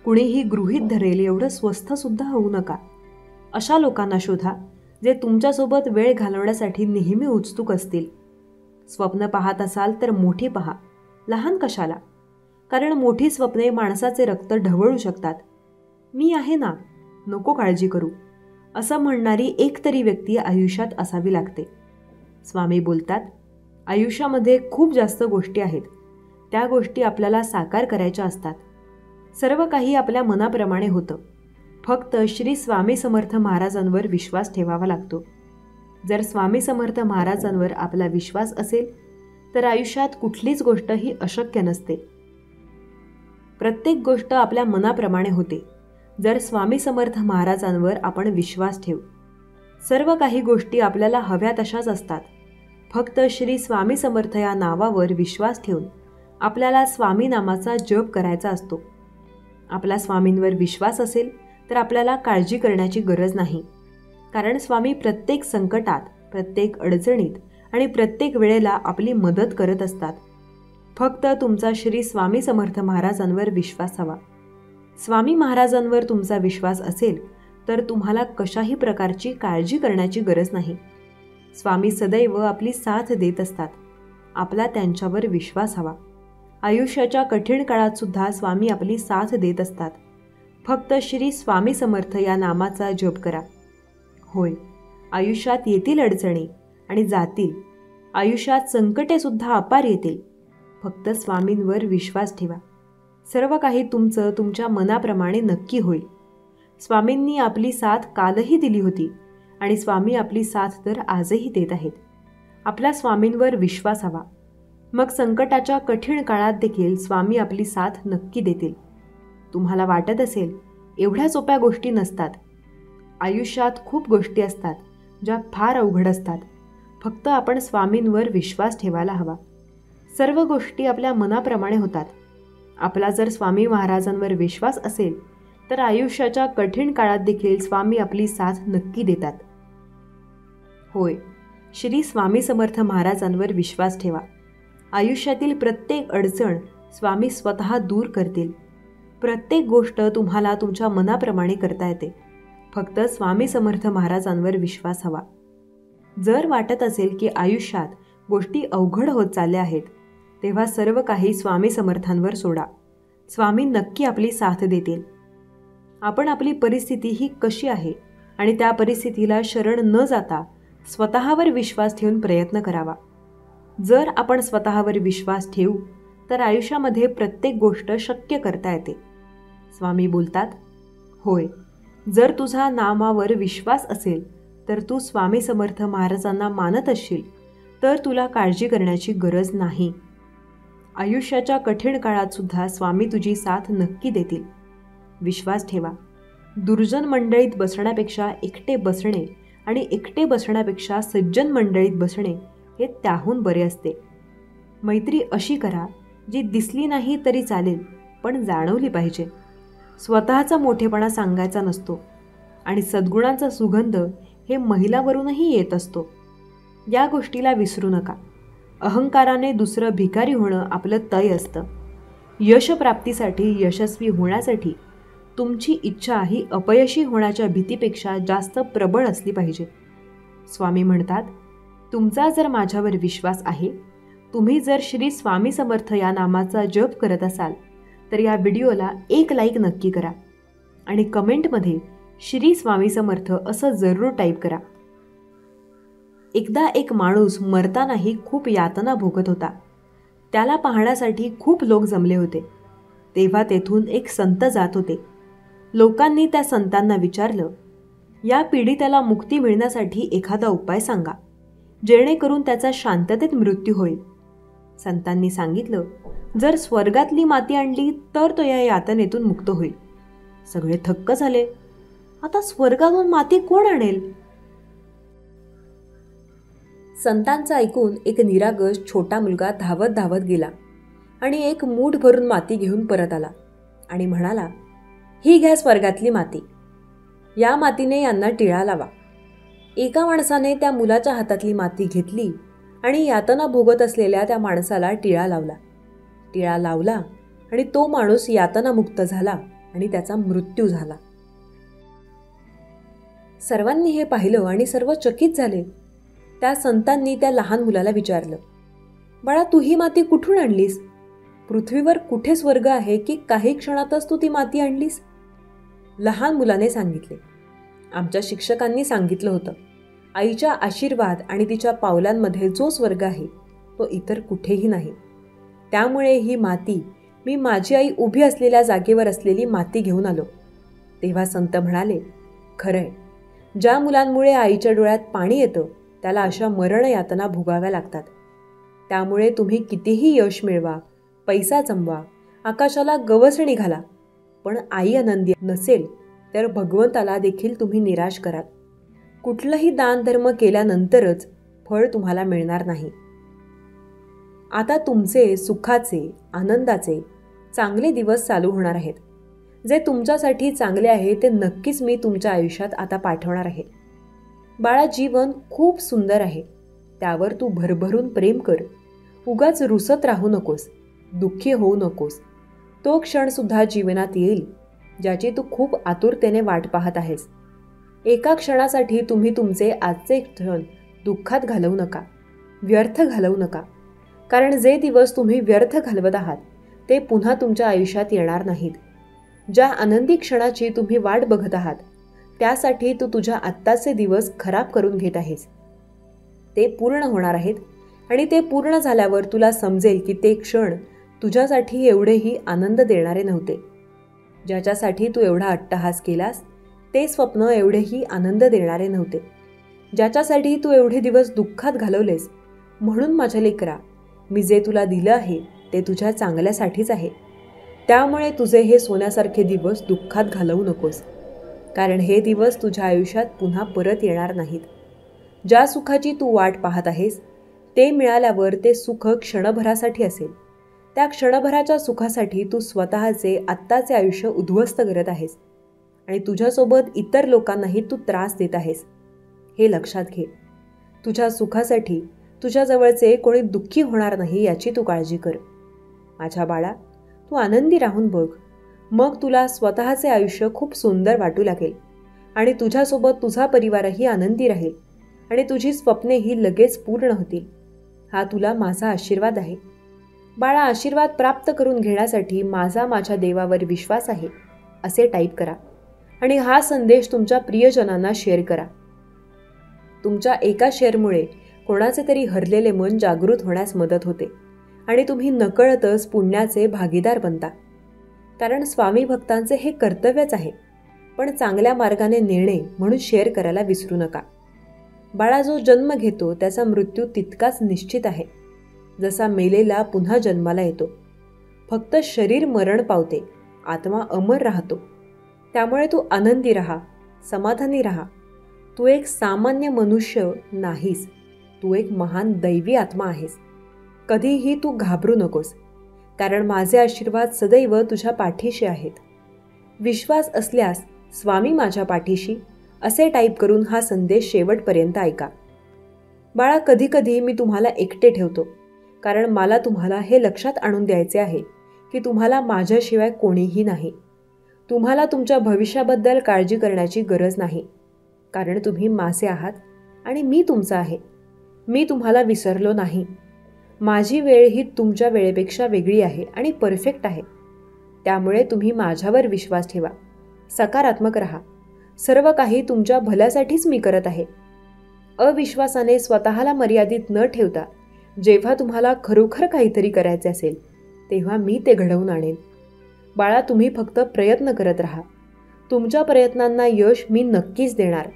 S1: कुणीही गृहीत धरेल एवढं स्वस्थसुद्धा होऊ नका. अशा लोकांना शोधा जे तुमच्यासोबत वेळ घालवण्यासाठी नेहमी उत्सुक असतील. स्वप्न पाहत असाल तर मोठी पहा, लहान कशाला, कारण मोठी स्वप्ने माणसाचे रक्त ढवळू शकतात. मी आहे ना, नको काळजी करू असं म्हणणारी एक तरी व्यक्ती आयुष्यात असावी लागते. स्वामी बोलतात, आयुष्यामध्ये खूप जास्त गोष्टी आहेत. त्या गोष्टी आपल्याला साकार करायच्या असतात. सर्व काही आपल्या मनाप्रमाणे होतं. फक्त श्री स्वामी समर्थ महाराजांवर विश्वास ठेवावा लागतो. जर स्वामी समर्थ महाराजांवर आपला विश्वास असेल तर आयुष्यात कुठलीच गोष्ट ही अशक्य नसते. प्रत्येक गोष्ट आपल्या मनाप्रमाणे होते जर स्वामी समर्थ महाराजांवर आपण विश्वास ठेवू. सर्व काही गोष्टी आपल्याला हव्या तशाच असतात. फक्त श्री स्वामी समर्थ या नावावर विश्वास ठेवून आपल्याला स्वामी नामाचा जप करायचा असतो. आपला स्वामींवर विश्वास असेल तर आपल्याला काळजी करण्याची गरज नाही, कारण स्वामी प्रत्येक संकटात, प्रत्येक अडचणीत आणि प्रत्येक वेळेला आपली मदत करत असतात. फक्त तुमचा श्री स्वामी समर्थ महाराजांवर विश्वास हवा. स्वामी महाराजांवर तुमचा विश्वास असेल तर तुम्हाला कशाही प्रकारची काळजी करण्याची गरज नाही. स्वामी सदैव आपली साथ देत असतात. आपला त्यांच्यावर विश्वास हवा. आयुष्याच्या कठीण काळात सुद्धा स्वामी आपली साथ देत असतात. फक्त श्री स्वामी समर्थ या नामाचा जप करा. होय, आयुष्यात येतील अडचणी आणि जातील. आयुष्यात संकटे सुद्धा अपार येतील. फक्त स्वामींवर विश्वास ठेवा. सर्व काही तुमचं तुमच्या मनाप्रमाणे नक्की होईल. स्वामींनी आपली साथ कालही दिली होती आणि स्वामी आपली साथ तर आजही देत आहेत. आपल्या स्वामींवर विश्वास हवा. मग संकटाच्या कठीण काळात देखील स्वामी आपली साथ नक्की देतील. तुम्हाला वाटत असेल एवढ्या सोप्या गोष्टी नसतात. आयुष्यात खूप गोष्टी असतात ज्या फार अवघड असतात. फक्त आपण स्वामींवर विश्वास ठेवायला हवा. सर्व गोष्टी आपल्या मनाप्रमाणे होतात. आपला जर स्वामी महाराजांवर विश्वास असेल तर आयुष्याच्या कठीण काळात देखील स्वामी आपली साथ नक्की देतात. होय, श्री स्वामी समर्थ महाराजांवर विश्वास ठेवा. आयुष्यातील प्रत्येक अडचण स्वामी स्वतः दूर करतील. प्रत्येक गोष्ट तुम्हाला तुमच्या मनाप्रमाणे करता येते. फक्त स्वामी समर्थ महाराजांवर विश्वास हवा. जर वाटत असेल की आयुष्यात गोष्टी अवघड होत चालल्या आहेत, तेव्हा सर्व काही स्वामी समर्थांवर सोडा. स्वामी नक्की आपली साथ देतील. आपण आपली परिस्थिती ही कशी आहे आणि त्या परिस्थितीला शरण न जाता स्वतःवर विश्वास ठेवून प्रयत्न करावा. जर आपण स्वतःवर विश्वास ठेवू तर आयुष्यामध्ये प्रत्येक गोष्ट शक्य करता येते. स्वामी बोलतात, होय, जर तुझा नामावर विश्वास असेल तर तू स्वामी समर्थ महाराजांना मानत असशील तर तुला काळजी करण्याची गरज नाही. आयुष्याच्या कठीण काळात सुद्धा स्वामी तुझी साथ नक्की देतील. विश्वास ठेवा. दुर्जन मंडळीत बसण्यापेक्षा एकटे बसणे आणि एकटे बसण्यापेक्षा सज्जन मंडळीत बसणे हे त्याहून बरे असते. मैत्री अशी करा जी दिसली नाही तरी चालेल, पण जाणवली पाहिजे. स्वतःचा मोठेपणा सांगायचा नसतो आणि सद्गुणांचा सुगंध हे महिलावरूनही येत असतो. या गोष्टीला विसरू नका. अहंकाराने दुसरं भिकारी होणं आपलं तय असतं. यशप्राप्तीसाठी, यशस्वी होण्यासाठी तुमची इच्छा ही अपयशी होण्याच्या भीतीपेक्षा जास्त प्रबळ असली पाहिजे. स्वामी म्हणतात, तुमचा जर माझ्यावर विश्वास आहे, तुम्ही जर श्री स्वामी समर्थ या नामाचा जप करत असाल तर या व्हिडिओला 1 लाईक नक्की करा आणि कमेंटमध्ये श्री स्वामी समर्थ असं जरूर टाईप करा. एकदा एक माणूस मरतानाही खूप यातना भोगत होता. त्याला पाहण्यासाठी खूप लोक जमले होते. तेव्हा तेथून एक संत जात होते. लोकांनी त्या संतांना विचारलं, या पीडिताला मुक्ती मिळण्यासाठी एखादा उपाय सांगा, जेणेकरून त्याचा शांततेत मृत्यू होईल. संतांनी सांगितलं, जर स्वर्गातली माती आणली तर तो या यातनेतून मुक्त होईल. सगळे थक्क झाले. आता स्वर्गातून माती कोण आणेल? संतांचं ऐकून एक निरागस छोटा मुलगा धावत धावत गेला आणि एक मूठ भरून माती घेऊन परत आला आणि म्हणाला, ही घ्या स्वर्गातली माती. या मातीने यांना टिळा लावा. एका माणसाने त्या मुलाच्या हातातली माती घेतली आणि यातना भोगत असलेल्या त्या माणसाला टिळा लावला. टिळा लावला आणि तो माणूस यातनामुक्त झाला आणि त्याचा मृत्यू झाला. सर्वांनी हे पाहिलं आणि सर्व चकित झाले. त्या संतांनी त्या लहान मुलाला विचारलं, बाळा, तू ही माती कुठून आणलीस? पृथ्वीवर कुठे स्वर्ग आहे की काही क्षणातच तू ती माती आणलीस? लहान मुलाने सांगितले, आमच्या शिक्षकांनी सांगितलं होतं, आईच्या आशीर्वाद आणि तिच्या पावलांमध्ये जो स्वर्ग आहे तो इतर कुठेही नाही. त्यामुळे ही माती मी माझी आई उभी असलेल्या जागेवर असलेली माती घेऊन आलो. तेव्हा संत म्हणाले, खरंय, ज्या मुलांमुळे आईच्या डोळ्यात पाणी येतं त्याला अशा मरण यातना भोगाव्या लागतात. त्यामुळे तुम्ही कितीही यश मिळवा, पैसा जमवा, आकाशाला गवसणी घाला, पण आई आनंदी नसेल तर भगवंताला देखील तुम्ही निराश कराल. कुठलंही दानधर्म केल्यानंतरच फळ तुम्हाला मिळणार नाही. आता तुमचे सुखाचे, आनंदाचे चांगले दिवस चालू होणार आहेत. जे तुमच्यासाठी चांगले आहे ते नक्कीच मी तुमच्या आयुष्यात आता पाठवणार आहे. बाळा, जीवन खूप सुंदर आहे. त्यावर तू भरभरून प्रेम कर. उगाच रुसत राहू नकोस, दुःखी होऊ नकोस. तो क्षणसुद्धा जीवनात येईल ज्याची तू खूप आतुरतेने वाट पाहत आहेस. एका क्षणासाठी तुम्ही तुमचे आजचे क्षण दुःखात घालवू नका, व्यर्थ घालवू नका. कारण जे दिवस तुम्ही व्यर्थ घालवत आहात ते पुन्हा तुमच्या आयुष्यात येणार नाहीत. ज्या आनंदी क्षणाची तुम्ही वाट बघत आहात त्यासाठी तू तुझ्या आत्ताचे दिवस खराब करून घेत आहेस. ते पूर्ण होणार आहेत आणि ते पूर्ण झाल्यावर तुला समजेल की ते क्षण तुझ्यासाठी एवढेही आनंद देणारे नव्हते. ज्याच्यासाठी तू एवढा अट्टहास केलास ते स्वप्न एवढेही आनंद देणारे नव्हते. ज्याच्यासाठी तू एवढे दिवस दुःखात घालवलेस म्हणून माझ्या लेकरा, मी जे तुला दिलं आहे ते तुझ्या चांगल्यासाठीच आहे. त्यामुळे तुझे हे सोन्यासारखे दिवस दुःखात घालवू नकोस, कारण हे दिवस तुझ्या आयुष्यात पुन्हा परत येणार नाहीत. ज्या सुखाची तू वाट पाहत आहेस ते मिळाल्यावर ते सुख क्षणभरासाठी असेल. त्या क्षणभराच्या सुखासाठी तू स्वतःचे आत्ताचे आयुष्य उद्ध्वस्त करत आहेस आणि तुझ्यासोबत इतर लोकांनाही तू त्रास देत आहेस. हे लक्षात घे. तुझ्या सुखासाठी तुझ्याजवळचे कोणी दुःखी होणार नाही याची तू काळजी कर. माझ्या बाळा, तू आनंदी राहून बघ. मग तुला स्वतःचे आयुष्य खूप सुंदर वाटू लागेल आणि तुझ्यासोबत तुझा परिवारही आनंदी राहील आणि तुझी स्वप्नेही लगेच पूर्ण होतील. हा तुला माझा आशीर्वाद आहे. बाळा, आशीर्वाद प्राप्त करून घेण्यासाठी माझ्या देवावर विश्वास आहे असे टाईप करा आणि हा संदेश तुमच्या प्रियजनांना शेअर करा. तुमच्या एका शेअरमुळे कोणाचे तरी हरलेले मन जागृत होण्यास मदत होते आणि तुम्ही नकळतच पुण्याचे भागीदार बनता. कारण स्वामी भक्तांचे हे कर्तव्यच आहे. पण चांगल्या मार्गाने नेणे म्हणून शेअर करायला विसरू नका. बाळा, जो जन्म घेतो त्याचा मृत्यू तितकाच निश्चित आहे जसा मेलेला पुन्हा जन्माला येतो. फक्त शरीर मरण पावते, आत्मा अमर राहतो. त्यामुळे तू आनंदी राहा, समाधानी राहा. तू एक सामान्य मनुष्य नाहीस, तू एक महान दैवी आत्मा आहेस. कधीही तू घाबरू नकोस, कारण माझे आशीर्वाद सदैव तुझ्या पाठीशी आहेत. विश्वास असल्यास स्वामी माझ्या पाठीशी असे टाईप करून हा संदेश शेवटपर्यंत ऐका. बाळा, कधीकधी मी तुम्हाला एकटे ठेवतो, कारण मला तुम्हाला हे लक्षात आणून द्यायचे आहे की तुम्हाला माझ्याशिवाय कोणीही नाही. तुम्हाला तुमच्या भविष्याबद्दल काळजी करण्याची गरज नाही, कारण तुम्ही माझे आहात आणि मी तुमचा आहे. मी तुम्हाला विसरलो नाही. माझी वेळ ही तुमच्या वेळेपेक्षा वेगळी आहे आणि परफेक्ट आहे. त्यामुळे तुम्ही माझ्यावर विश्वास ठेवा, सकारात्मक राहा. सर्व काही तुमच्या भल्यासाठीच मी करत आहे. अविश्वासाने स्वतःला मर्यादित न ठेवता जेव्हा तुम्हाला खरोखर काहीतरी करायचे असेल तेव्हा मी ते घडवून आणेन. बाळा, तुम्ही फक्त प्रयत्न करत राहा. तुमच्या प्रयत्नांना यश मी नक्कीच देणार,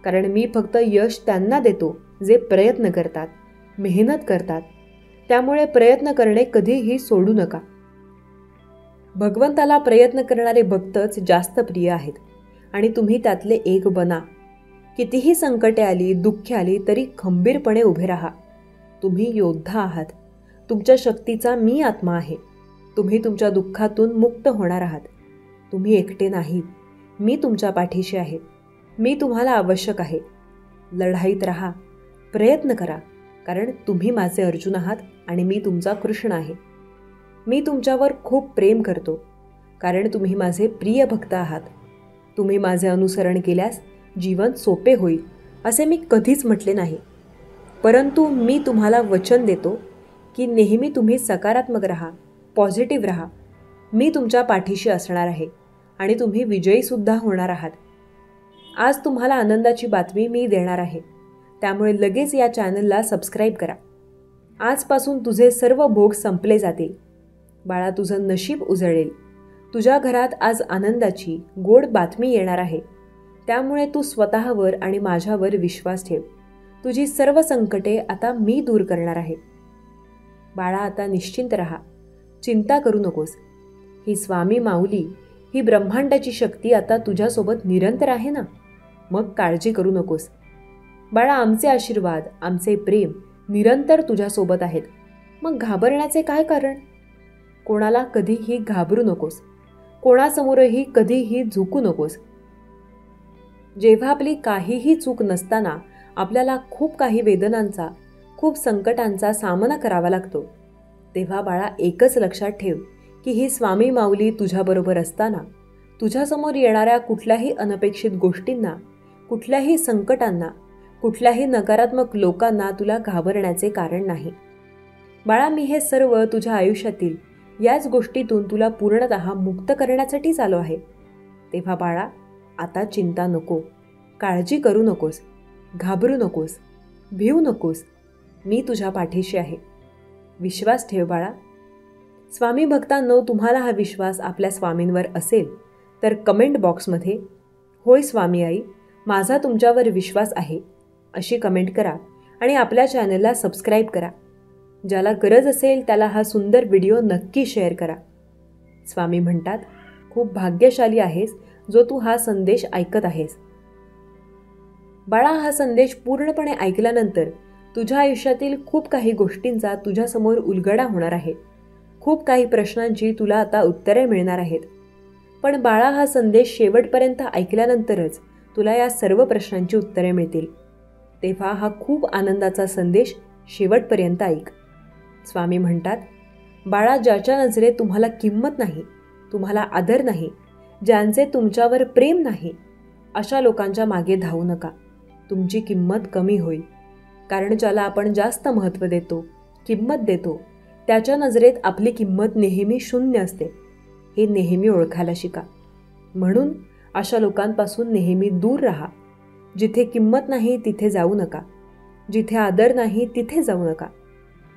S1: कारण मी फक्त यश त्यांना देतो जे प्रयत्न करतात, मेहनत करतात. त्यामुळे प्रयत्न करणे कधीही सोडू नका. भगवंताला प्रयत्न करणारे भक्तच जास्त प्रिय आहेत आणि तुम्ही त्यातले एक बना. कितीही संकटे आली, दुःखे आली तरी खंबीरपणे उभे राहा. तुम्ही योद्धा आहात. तुमच्या शक्तीचा मी आत्मा आहे. तुम्ही तुमच्या दुःखातून मुक्त होणार आहात. तुम्ही एकटे नाही. मी तुमच्या पाठीशी आहे. मी तुम्हाला आवश्यक आहे. लढाईत राहा, प्रयत्न करा, कारण तुम्ही माझे अर्जुन आहात आणि मी तुमचा कृष्ण आहे. मी तुमच्यावर खूप प्रेम करतो, कारण तुम्ही माझे प्रिय भक्त आहात. तुम्ही माझे अनुसरण केल्यास जीवन सोपे होईल असे मी कधीच म्हटले नाही. परंतु मी तुम्हाला वचन देतो की नेहमी तुम्ही सकारात्मक राहा, पॉझिटिव्ह राहा. मी तुमच्या पाठीशी असणार आहे आणि तुम्ही विजयीसुद्धा होणार आहात. आज तुम्हाला आनंदाची बातमी मी देणार आहे. त्यामुळे लगेच या चॅनलला सबस्क्राईब करा. आजपासून तुझे सर्व भोग संपले जातील. बाळा, तुझं नशीब उजळेल. तुझ्या घरात आज आनंदाची गोड बातमी येणार आहे. त्यामुळे तू स्वतःवर आणि माझ्यावर विश्वास ठेव. तुझी सर्व संकटे आता मी दूर करणार आहे. बाळा, आता निश्चिंत राहा. चिंता करू नकोस. ही स्वामी माऊली, ही ब्रह्मांडाची शक्ती आता तुझ्यासोबत निरंतर आहे ना. मग काळजी करू नकोस. बाळा, आमचे आशीर्वाद, आमचे प्रेम निरंतर तुझ्यासोबत आहेत. मग घाबरण्याचे काय कारण? कोणाला कधीही घाबरू नकोस. कोणासमोरही कधीही झुकू नकोस. जेव्हा आपली काहीही चूक नसताना आपल्याला खूप काही वेदनांचा, खूप संकटांचा सामना करावा लागतो, तेव्हा बाळा एकच लक्षात ठेव की ही स्वामी माऊली तुझ्याबरोबर असताना तुझ्यासमोर येणाऱ्या कुठल्याही अनपेक्षित गोष्टींना, कुठल्याही संकटांना, कुठल्याही नकारात्मक लोकांना तुला घाबरण्याचे कारण नाही. बाळा, मी हे सर्व तुझ्या आयुष्यातील याच गोष्टीतून तुला पूर्णतः मुक्त करण्यासाठीच आलो आहे. तेव्हा बाळा, आता चिंता नको, काळजी करू नकोस, घाबरू नकोस, भिवू नकोस. मी तुझ्या पाठीशी आहे. विश्वास ठेव बाळा. स्वामी भक्तांनो, तुम्हाला हा विश्वास आपल्या स्वामींवर असेल तर कमेंट बॉक्समध्ये होय स्वामी आई, माझा तुमच्यावर विश्वास आहे अशी कमेंट करा आणि आपल्या चॅनलला सबस्क्राईब करा. ज्याला गरज असेल त्याला हा सुंदर व्हिडिओ नक्की शेअर करा. स्वामी म्हणतात, खूप भाग्यशाली आहेस जो तू हा संदेश ऐकत आहेस. बाळा, हा संदेश पूर्णपणे ऐकल्यानंतर तुझ्या आयुष्यातील खूप काही गोष्टींचा तुझ्यासमोर उलगडा होणार आहे. खूप काही प्रश्नांची तुला आता उत्तरे मिळणार आहेत. पण बाळा, हा संदेश शेवटपर्यंत ऐकल्यानंतरच तुला या सर्व प्रश्नांची उत्तरे मिळतील. तेव्हा हा खूप आनंदाचा संदेश शेवटपर्यंत ऐक. स्वामी म्हणतात, बाळा, ज्याच्या नजरेत तुम्हाला किंमत नाही, तुम्हाला आदर नाही, ज्यांचे तुमच्यावर प्रेम नाही, अशा लोकांच्या मागे धावू नका. तुमची किंमत कमी होईल. कारण ज्याला आपण जास्त महत्त्व देतो, किंमत देतो, त्याच्या नजरेत आपली किंमत नेहमी शून्य असते. हे नेहमी ओळखायला शिका. म्हणून अशा लोकांपासून नेहमी दूर राहा. जिथे किंमत नाही तिथे जाऊ नका. जिथे आदर नाही तिथे जाऊ नका.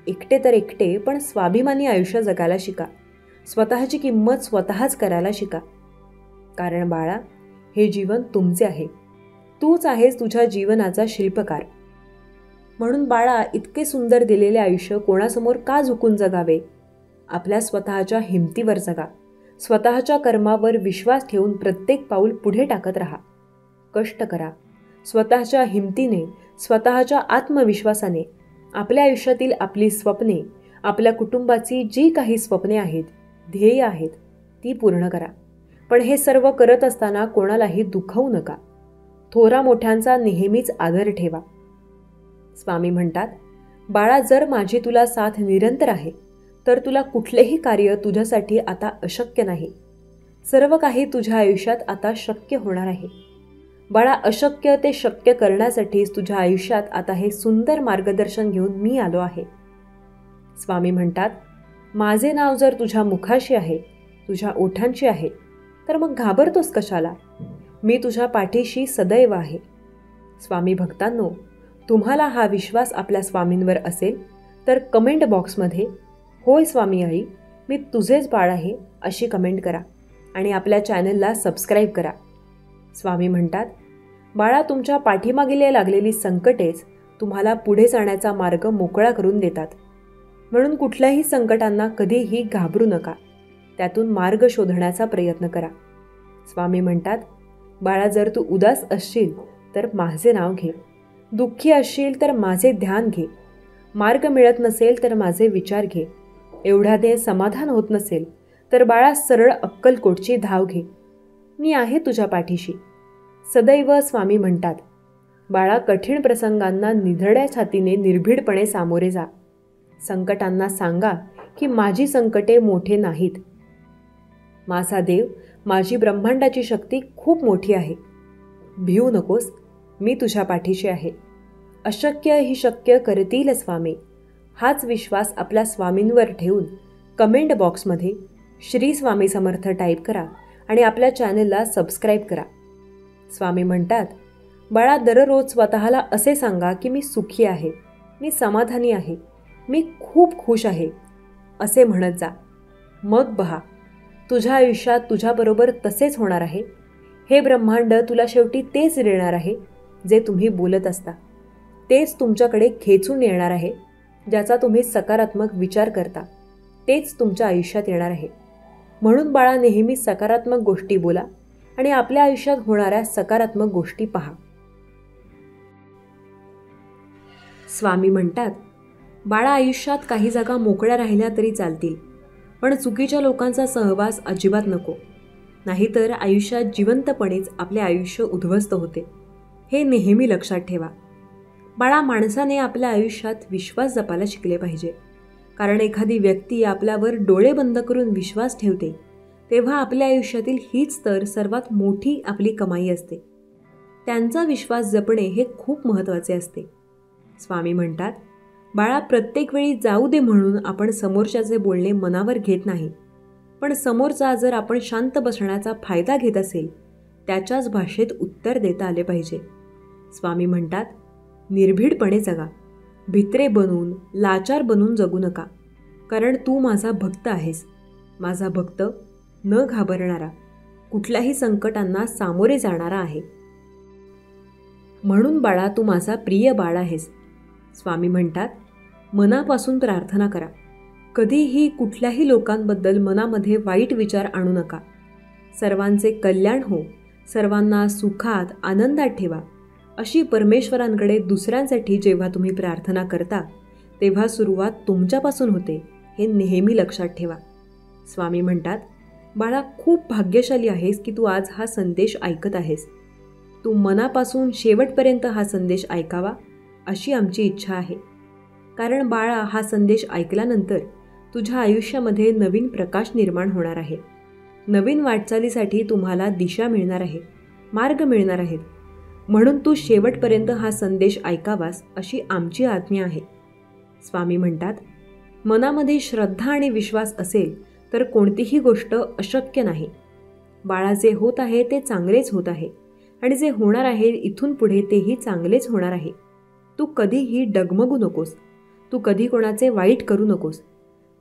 S1: एकटे तर एकटे, पण स्वाभिमानी आयुष्य जगायला शिका. स्वतःची किंमत स्वतःच करायला शिका. कारण बाळा, हे जीवन तुमचे आहे. तूच आहेस तुझ्या जीवनाचा शिल्पकार. म्हणून बाळा, इतके सुंदर दिलेले आयुष्य कोणासमोर का झुकून जगावे? आपल्या स्वतःच्या हिमतीवर जगा. स्वतःच्या कर्मावर विश्वास ठेवून प्रत्येक पाऊल पुढे टाकत राहा. कष्ट करा. स्वतःच्या हिमतीने, स्वतःच्या आत्मविश्वासाने आपल्या आयुष्यातील आपली स्वप्ने, आपल्या कुटुंबाची जी काही स्वप्ने आहेत, ध्येय आहेत, ती पूर्ण करा. पण हे सर्व करत असताना कोणालाही दुखवू नका. थोरा मोठ्यांचा नेहमीच आदर ठेवा. स्वामी म्हणतात, बाळा, जर माझी तुला साथ निरंतर आहे तर तुला कुठलेही कार्य तुझ्यासाठी आता अशक्य नाही. सर्व काही तुझ्या आयुष्यात आता शक्य होणार आहे. बाळा, अशक्य ते शक्य करण्यासाठीच तुझ्या आयुष्यात आता हे सुंदर मार्गदर्शन घेऊन मी आलो आहे. स्वामी म्हणतात, माझे नाव जर तुझ्या मुखाशी आहे, तुझ्या ओठांशी आहे, तर मग घाबरतोस कशाला? मी तुझ्या पाठीशी सदैव आहे. स्वामी भक्तांनो, तुम्हाला हा विश्वास आपल्या स्वामींवर असेल तर कमेंट बॉक्समध्ये होय स्वामी आई, मी तुझेच बाळ आहे अशी कमेंट करा आणि आपल्या चॅनलला सबस्क्राईब करा. स्वामी म्हणतात, बाळा, तुमच्या पाठीमागे लागलेली संकटेच तुम्हाला पुढे जाण्याचा मार्ग मोकळा करून देतात. म्हणून कुठल्याही संकटांना कधीही घाबरू नका. त्यातून मार्ग शोधण्याचा प्रयत्न करा. स्वामी म्हणतात, बाळा, जर तू उदास असशील तर माझे नाव घे. दुःखी असशील तर माझे ध्यान घे. मार्ग मिळत नसेल तर माझे विचार घे. एवढ्याने समाधान होत नसेल तर बाळा, सरळ अक्कलकोटची धाव घे. मी आहे तुझ्या पाठीशी सदैव. स्वामी म्हणतात, बाळा, कठीण प्रसंगांना निधड्या छातीने निर्भीडपणे सामोरे जा. संकटांना सांगा की माझी संकटे मोठे नाहीत. माझा देव, माझी ब्रह्मांडाची शक्ती खूप मोठी आहे. भिवू नकोस, मी तुझ्या पाठीशी आहे. अशक्य ही शक्य करतील स्वामी. हाच विश्वास आपल्या स्वामींवर ठेवून कमेंट बॉक्समध्ये श्री स्वामी समर्थ टाईप करा आणि आपल्या चॅनलला सबस्क्राईब करा. स्वामी म्हणतात, बाळा, दररोज स्वतःला असे सांगा की मी सुखी आहे, मी समाधानी आहे, मी खूप खुश आहे असे म्हणत जा. मग पहा, तुझ्या आयुष्यात तुझ्याबरोबर तसेच होणार आहे. हे ब्रह्मांड तुला शेवटी तेच देणार आहे जे तुम्ही बोलत असता. तेच तुमच्याकडे खेचून येणार आहे. ज्याचा तुम्ही सकारात्मक विचार करता तेच तुमच्या आयुष्यात येणार आहे. म्हणून बाळा, नेहमी सकारात्मक गोष्टी बोला आणि आपल्या आयुष्यात होणाऱ्या सकारात्मक गोष्टी पहा. स्वामी म्हणतात, बाळा, आयुष्यात काही जागा मोकळ्या राहिल्या तरी चालतील, पण चुकीच्या लोकांचा सहवास अजिबात नको. नाहीतर आयुष्यात जिवंतपणेच आपले आयुष्य उद्ध्वस्त होते. हे नेहमी लक्षात ठेवा. बाळा, माणसाने आपल्या आयुष्यात विश्वास जपायला शिकले पाहिजे. कारण एखादी व्यक्ती आपल्यावर डोळे बंद करून विश्वास ठेवते तेव्हा आपल्या आयुष्यातील हीच तर सर्वात मोठी आपली कमाई असते. त्यांचा विश्वास जपणे हे खूप महत्त्वाचे असते. स्वामी म्हणतात, बाळा, प्रत्येक वेळी जाऊ दे म्हणून आपण समोरच्याचे बोलणे मनावर घेत नाही. पण समोरचा जर आपण शांत बसण्याचा फायदा घेत असेल त्याच्याच भाषेत उत्तर देता आले पाहिजे. स्वामी म्हणतात, निर्भीडपणे जगा. भित्रे बनून, लाचार बनून जगू नका. कारण तू माझा भक्त आहेस. माझा भक्त न घाबरणारा, कुठल्याही संकटांना सामोरे जाणारा आहे. म्हणून बाळा, तू माझा प्रिय बाळ आहेस. स्वामी म्हणतात, मनापासून प्रार्थना करा. कधीही कुठल्याही लोकांबद्दल मनामध्ये वाईट विचार आणू नका. सर्वांचे कल्याण हो, सर्वांना सुखात आनंदात ठेवा, अशी परमेश्वरांकडे दुसऱ्यांसाठी जेव्हा तुम्ही प्रार्थना करता तेव्हा सुरुवात तुमच्यापासून होते, हे नेहमी लक्षात ठेवा. स्वामी म्हणतात, बाळा, खूप भाग्यशाली आहेस की तू आज हा संदेश ऐकत आहेस. तू मनापासून शेवटपर्यंत हा संदेश ऐकावा अशी आमची इच्छा आहे. कारण बाळा, हा संदेश ऐकल्यानंतर तुझ्या आयुष्यामध्ये नवीन प्रकाश निर्माण होणार आहे. नवीन वाटचालीसाठी तुम्हाला दिशा मिळणार आहे, मार्ग मिळणार आहेत. म्हणून तू शेवटपर्यंत हा संदेश ऐकावास अशी आमची आज्ञा आहे. स्वामी म्हणतात, मनामध्ये श्रद्धा आणि विश्वास असेल तर कोणतीही गोष्ट अशक्य नाही. बाळा, जे होत आहे ते चांगलेच होत आहे आणि जे होणार आहे इथून पुढे तेही चांगलेच होणार आहे. तू कधीही डगमगू नकोस. तू कधी कोणाचे वाईट करू नकोस.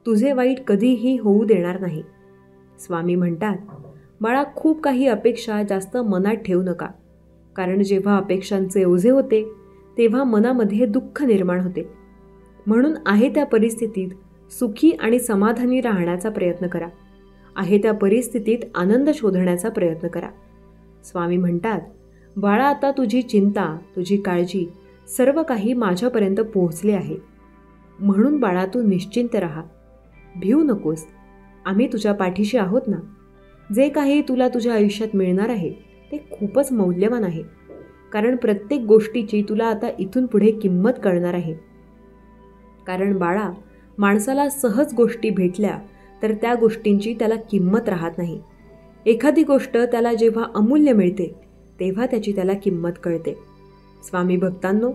S1: तुझे वाईट कधीही होऊ देणार नाही. स्वामी म्हणतात, बाळा, खूप काही अपेक्षा जास्त मनात ठेवू नका. कारण जेव्हा अपेक्षांचे ओझे होते तेव्हा मनामध्ये दुःख निर्माण होते. म्हणून आहे त्या परिस्थितीत सुखी आणि समाधानी राहण्याचा प्रयत्न करा. आहे त्या परिस्थितीत आनंद शोधण्याचा प्रयत्न करा. स्वामी म्हणतात, बाळा, आता तुझी चिंता, तुझी काळजी सर्व काही माझ्यापर्यंत पोहोचले आहे. म्हणून बाळा, तू निश्चिंत राहा, भिवू नकोस. आम्ही तुझ्या पाठीशी आहोत ना. जे काही तुला तुझ्या आयुष्यात मिळणार आहे ते खूपच मौल्यवान आहे. कारण प्रत्येक गोष्टीची तुला आता इथून पुढे किंमत कळणार आहे. कारण बाळा, माणसाला सहज गोष्टी भेटल्या तर त्या गोष्टींची त्याला किंमत राहत नाही. एखादी गोष्ट त्याला जेव्हा अमूल्य मिळते तेव्हा त्याची त्याला किंमत कळते. स्वामी भक्तांनो,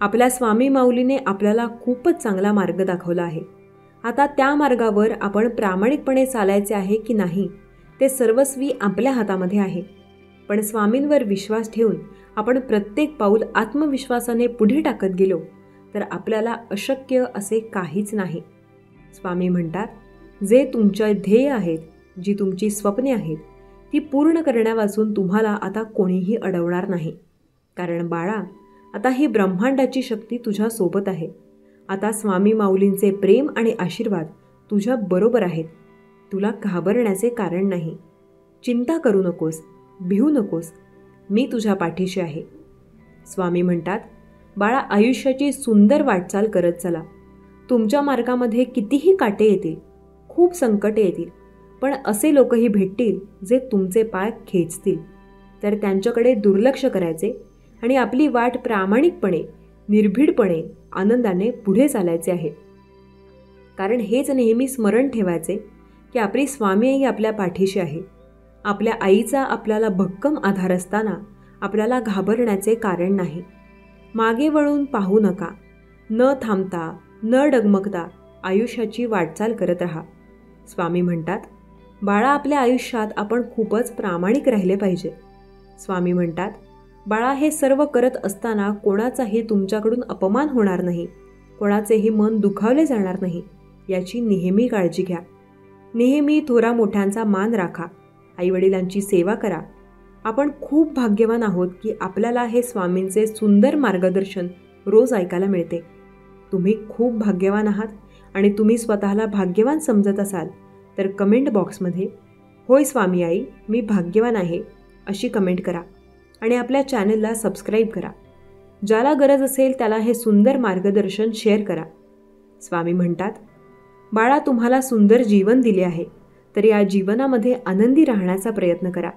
S1: आपल्या स्वामी माऊलीने आपल्याला खूपच चांगला मार्ग दाखवला आहे. आता त्या मार्गावर आपण प्रामाणिकपणे चालायचे आहे की नाही ते सर्वस्वी आपल्या हातामध्ये आहे. पण स्वामींवर विश्वास ठेवून आपण प्रत्येक पाऊल आत्मविश्वासाने पुढे टाकत गेलो तर आपल्याला अशक्य असे काहीच नाही. स्वामी म्हणतात, जे तुमच्या ध्येय आहेत, जी तुमची स्वप्ने आहेत ती पूर्ण करण्यापासून तुम्हाला आता कोणीही अडवणार नाही. कारण बाळा, आता ही ब्रह्मांडाची शक्ती तुझ्या सोबत आहे. आता स्वामी माऊलींचे प्रेम आणि आशीर्वाद तुझ्या बरोबर आहेत. तुला घाबरण्याचे कारण नाही. चिंता करू नकोस, भिवू नकोस. मी तुझ्या पाठीशी आहे. स्वामी म्हणतात, बाळा, आयुष्याची सुंदर वाटचाल करत चला. तुमच्या मार्गामध्ये कितीही काटे येतील, खूप संकटे येतील, पण असे लोकही भेटतील जे तुमचे पाय खेचतील. तर त्यांच्याकडे दुर्लक्ष करायचे आणि आपली वाट प्रामाणिकपणे, निर्भीडपणे, आनंदाने पुढे चालायचे आहे. कारण हेच नेहमी स्मरण ठेवायचे की आपली स्वामी आई आपल्या पाठीशी आहे. आपल्या आईचा आपल्याला भक्कम आधार असताना आपल्याला घाबरण्याचे कारण नाही. मागे वळून पाहू नका. न थांबता, न डगमगता आयुष्याची वाटचाल करत राहा. स्वामी म्हणतात, बाळा, आपल्या आयुष्यात आपण खूपच प्रामाणिक राहिले पाहिजे. स्वामी म्हणतात, बाळा, हे सर्व करत असताना कोणाचाही तुमच्याकडून अपमान होणार नाही, कोणाचेही मन दुखावले जाणार नाही याची नेहमी काळजी घ्या. नेहमी थोरा मोठ्यांचा मान राखा. आईवडिलांची सेवा करा. आपण खूप भाग्यवान आहोत की आपल्याला हे स्वामींचे सुंदर मार्गदर्शन रोज ऐकायला मिळते. तुम्ही खूप भाग्यवान आहात आणि तुम्ही स्वतःला भाग्यवान समजत असाल तर कमेंट बॉक्समध्ये होय स्वामी आई, मी भाग्यवान आहे अशी कमेंट करा आणि आपल्या चॅनलला सबस्क्राईब करा. ज्याला गरज असेल त्याला हे सुंदर मार्गदर्शन शेअर करा. स्वामी म्हणतात, बाळा, तुम्हाला सुंदर जीवन दिले आहे तर या जीवनामध्ये आनंदी राहण्याचा प्रयत्न करा.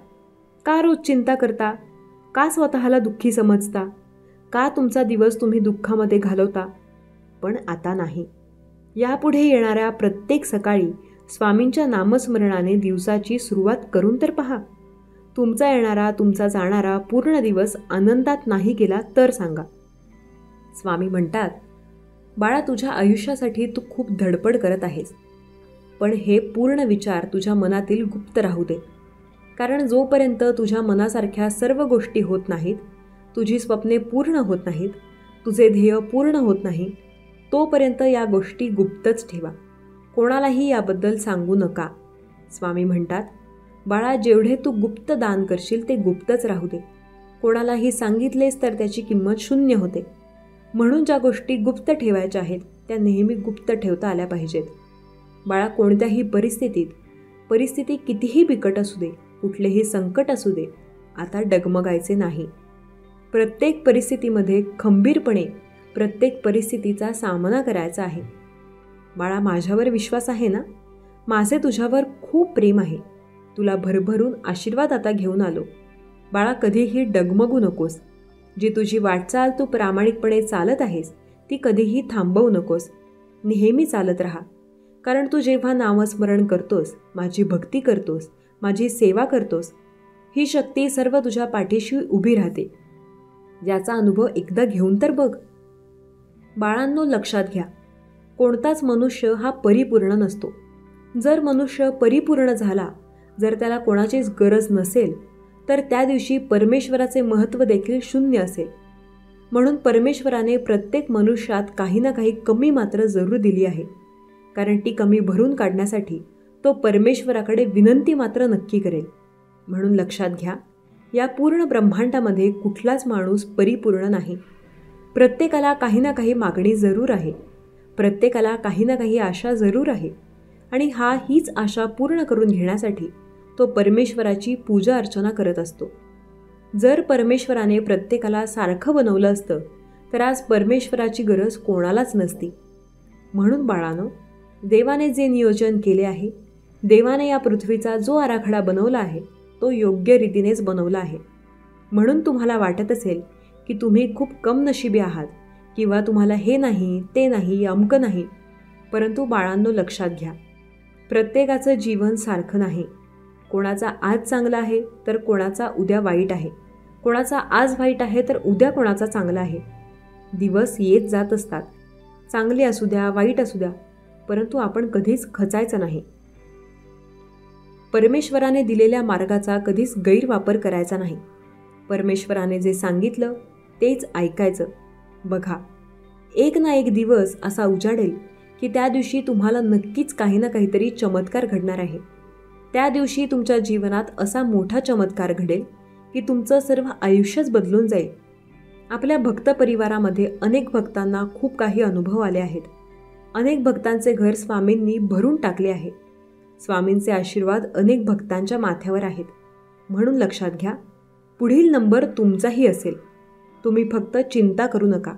S1: का रोज चिंता करता? का स्वतःला दुःखी समजता? का तुमचा दिवस तुम्ही दुःखामध्ये घालवता? पण आता नाही. यापुढे येणाऱ्या प्रत्येक सकाळी स्वामींच्या नामस्मरणाने दिवसाची सुरुवात करून तर पहा. तुमचा येणारा, तुमचा जाणारा पूर्ण दिवस आनंदात नाही गेला तर सांगा. स्वामी म्हणतात, बाळा, तुझ्या आयुष्यासाठी तू खूप धडपड करत आहेस, पण हे पूर्ण विचार तुझ्या मनातील गुप्त राहू दे. कारण जोपर्यंत तुझ्या मनासारख्या सर्व गोष्टी होत नाहीत, तुझी स्वप्ने पूर्ण होत नाहीत, तुझे ध्येय पूर्ण होत नाही, तोपर्यंत या गोष्टी गुप्तच ठेवा. कोणालाही याबद्दल सांगू नका. स्वामी म्हणतात, बाळा, जेवढे तू गुप्त दान करशील ते गुप्तच राहू दे. कोणालाही सांगितलेस तर त्याची किंमत शून्य होते. म्हणून ज्या गोष्टी गुप्त ठेवायच्या आहेत त्या नेहमी गुप्त ठेवता आल्या पाहिजेत. बाळा, कोणत्याही परिस्थिती कितीही बिकट असू दे, कुठलेही संकट असू दे, आता डगमगायचे नाही. प्रत्येक परिस्थितीमध्ये खंबीरपणे प्रत्येक परिस्थितीचा सामना करायचा आहे. बाळा, माझ्यावर विश्वास आहे ना? माझे तुझ्यावर खूप प्रेम आहे. तुला भरभरून आशीर्वाद आता घेऊन आलो. बाळा, कधीही डगमगू नकोस. जी तुझी वाटचाल तू प्रामाणिकपणे चालत आहेस ती कधीही थांबवू नकोस. नेहमी चालत राहा. कारण तू जेव्हा नामस्मरण करतोस, माझी भक्ती करतोस, माझी सेवा करतोस, ही शक्ती सर्व तुझ्या पाठीशी उभी राहते. याचा अनुभव एकदा घेऊन तर बघ. बाळांनो, लक्षात घ्या, कोणताच मनुष्य हा परिपूर्ण नसतो. जर मनुष्य परिपूर्ण झाला, जर त्याला कोणाचीच गरज नसेल, तर त्या दिवशी परमेश्वराचे महत्त्व देखील शून्य असेल. म्हणून परमेश्वराने प्रत्येक मनुष्यात काही ना काही कमी मात्र जरूर दिली आहे. कारण ती कमी भरून काढण्यासाठी तो परमेश्वराकडे विनंती मात्र नक्की करेल. म्हणून लक्षात घ्या, या पूर्ण ब्रह्मांडामध्ये कुठलाच माणूस परिपूर्ण नाही. प्रत्येकाला काही ना काही मागणी जरूर आहे. प्रत्येकाला काही ना काही आशा जरूर आहे. आणि हीच आशा पूर्ण करून घेण्यासाठी तो परमेश्वराची पूजा अर्चना करत असतो. जर परमेश्वराने प्रत्येकाला सारखं बनवलं असतं तर आज परमेश्वराची गरज कोणालाच नसती. म्हणून बाळांनो, देवाने जे नियोजन केले आहे, देवाने या पृथ्वीचा जो आराखडा बनवला आहे तो योग्य रीतीनेच बनवला आहे. म्हणून तुम्हाला वाटत असेल की तुम्ही खूप कम नशिबी आहात किंवा तुम्हाला हे नाही, ते नाही, अमकं नाही. परंतु बाळांनो, लक्षात घ्या, प्रत्येकाचं जीवन सारखं नाही. कोणाचा आज चांगला आहे तर कोणाचा उद्या वाईट आहे. कोणाचा आज वाईट आहे तर उद्या कोणाचा चांगला आहे. दिवस येत जात असतात, चांगले असू द्या, वाईट असू द्या, परंतु आपण कधीच खचायचं नाही. परमेश्वराने दिलेल्या मार्गाचा कधीच गैरवापर करायचा नाही. परमेश्वराने जे सांगितलं तेच ऐकायचं. बघा, एक ना एक दिवस असा उजाडेल की त्या दिवशी तुम्हाला नक्कीच काही ना काहीतरी चमत्कार घडणार आहे. त्या दिवशी तुमच्या जीवनात असा मोठा चमत्कार घडेल की तुमचं सर्व आयुष्यच बदलून जाईल. आपल्या भक्त परिवारामध्ये अनेक भक्तांना खूप काही अनुभव आले आहेत. अनेक भक्तांचे घर स्वामींनी भरून टाकले आहे. स्वामींचे आशीर्वाद अनेक भक्तांच्या माथ्यावर आहेत. म्हणून लक्षात घ्या, पुढील नंबर तुमचाही असेल. तुम्ही फक्त चिंता करू नका.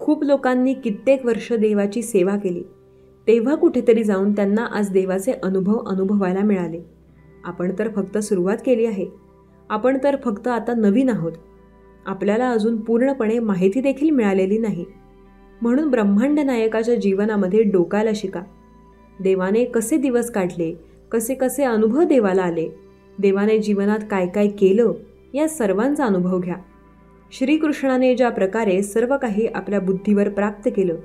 S1: खूप लोकांनी कित्येक वर्ष देवाची सेवा केली, तेव्हा कुठेतरी जाऊन त्यांना आज देवाचे अनुभव अनुभवायला मिळाले. आपण तर फक्त सुरुवात केली आहे. आपण तर फक्त आता नवीन आहोत. आपल्याला अजून पूर्णपणे माहिती देखील मिळालेली नाही. म्हणून ब्रह्मांड नायकाच्या जीवनामध्ये डोकायला शिका. देवाने कसे दिवस काढले, कसे कसे अनुभव देवाला आले, देवाने जीवनात काय काय केलं, या सर्वांचा अनुभव घ्या. श्रीकृष्णाने ज्या प्रकारे सर्व काही आपल्या बुद्धीवर प्राप्त केलं,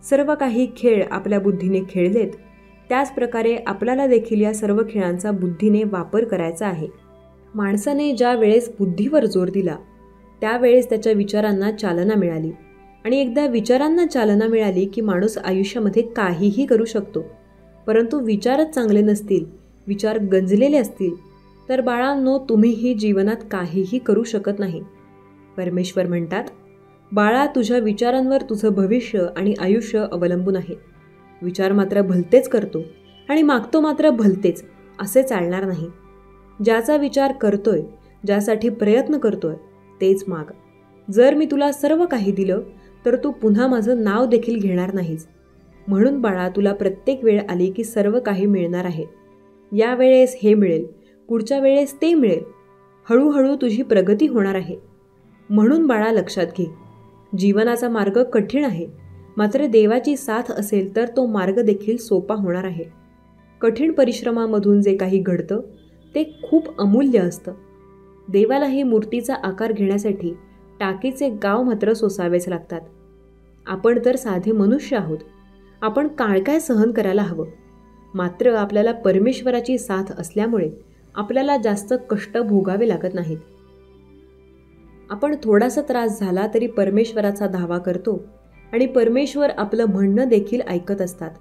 S1: सर्व काही खेळ आपल्या बुद्धीने खेळलेत, त्याच प्रकारे आपल्याला देखील या सर्व खेळांचा बुद्धीने वापर करायचा आहे. माणसाने ज्या वेळेस बुद्धीवर जोर दिला त्यावेळेस त्याच्या विचारांना चालना मिळाली. आणि एकदा विचारांना चालना मिळाली की माणूस आयुष्यामध्ये काहीही करू शकतो. परंतु विचारच चांगले नसतील, विचार गंजलेले असतील, तर बाळांनो, तुम्हीही जीवनात काहीही करू शकत नाही. परमेश्वर म्हणतात, बाळा, तुझ्या विचारांवर तुझं भविष्य आणि आयुष्य अवलंबून आहे. विचार मात्र भलतेच करतो आणि मागतो मात्र भलतेच, असे चालणार नाही. ज्याचा विचार करतोय, ज्यासाठी प्रयत्न करतोय, तेच माग. जर मी तुला सर्व काही दिलं तर तू पुन्हा माझं नाव देखील घेणार नाहीस. म्हणून बाळा, तुला प्रत्येक वेळ आली की सर्व काही मिळणार आहे. या वेळेस हे मिळेल, पुढच्या वेळेस ते मिळेल. हळूहळू तुझी प्रगती होणार आहे. म्हणून बाळा, लक्षात घे, जीवनाचा मार्ग कठीण आहे, मात्र देवाची साथ असेल तर तो मार्ग देखील सोपा होणार आहे. कठीण परिश्रमामधून जे काही घडतं ते खूप अमूल्य असतं. देवालाही मूर्तीचा आकार घेण्यासाठी टाकीचे गाव मात्र सोसावेच लागतात. आपण तर साधे मनुष्य आहोत. आपण काय सहन करायला हवं. मात्र आपल्याला परमेश्वराची साथ असल्यामुळे आपल्याला जास्त कष्ट भोगावे लागत नाहीत. आपण थोडासा त्रास झाला तरी परमेश्वराचा धावा करतो आणि परमेश्वर आपलं म्हणणं देखील ऐकत असतात.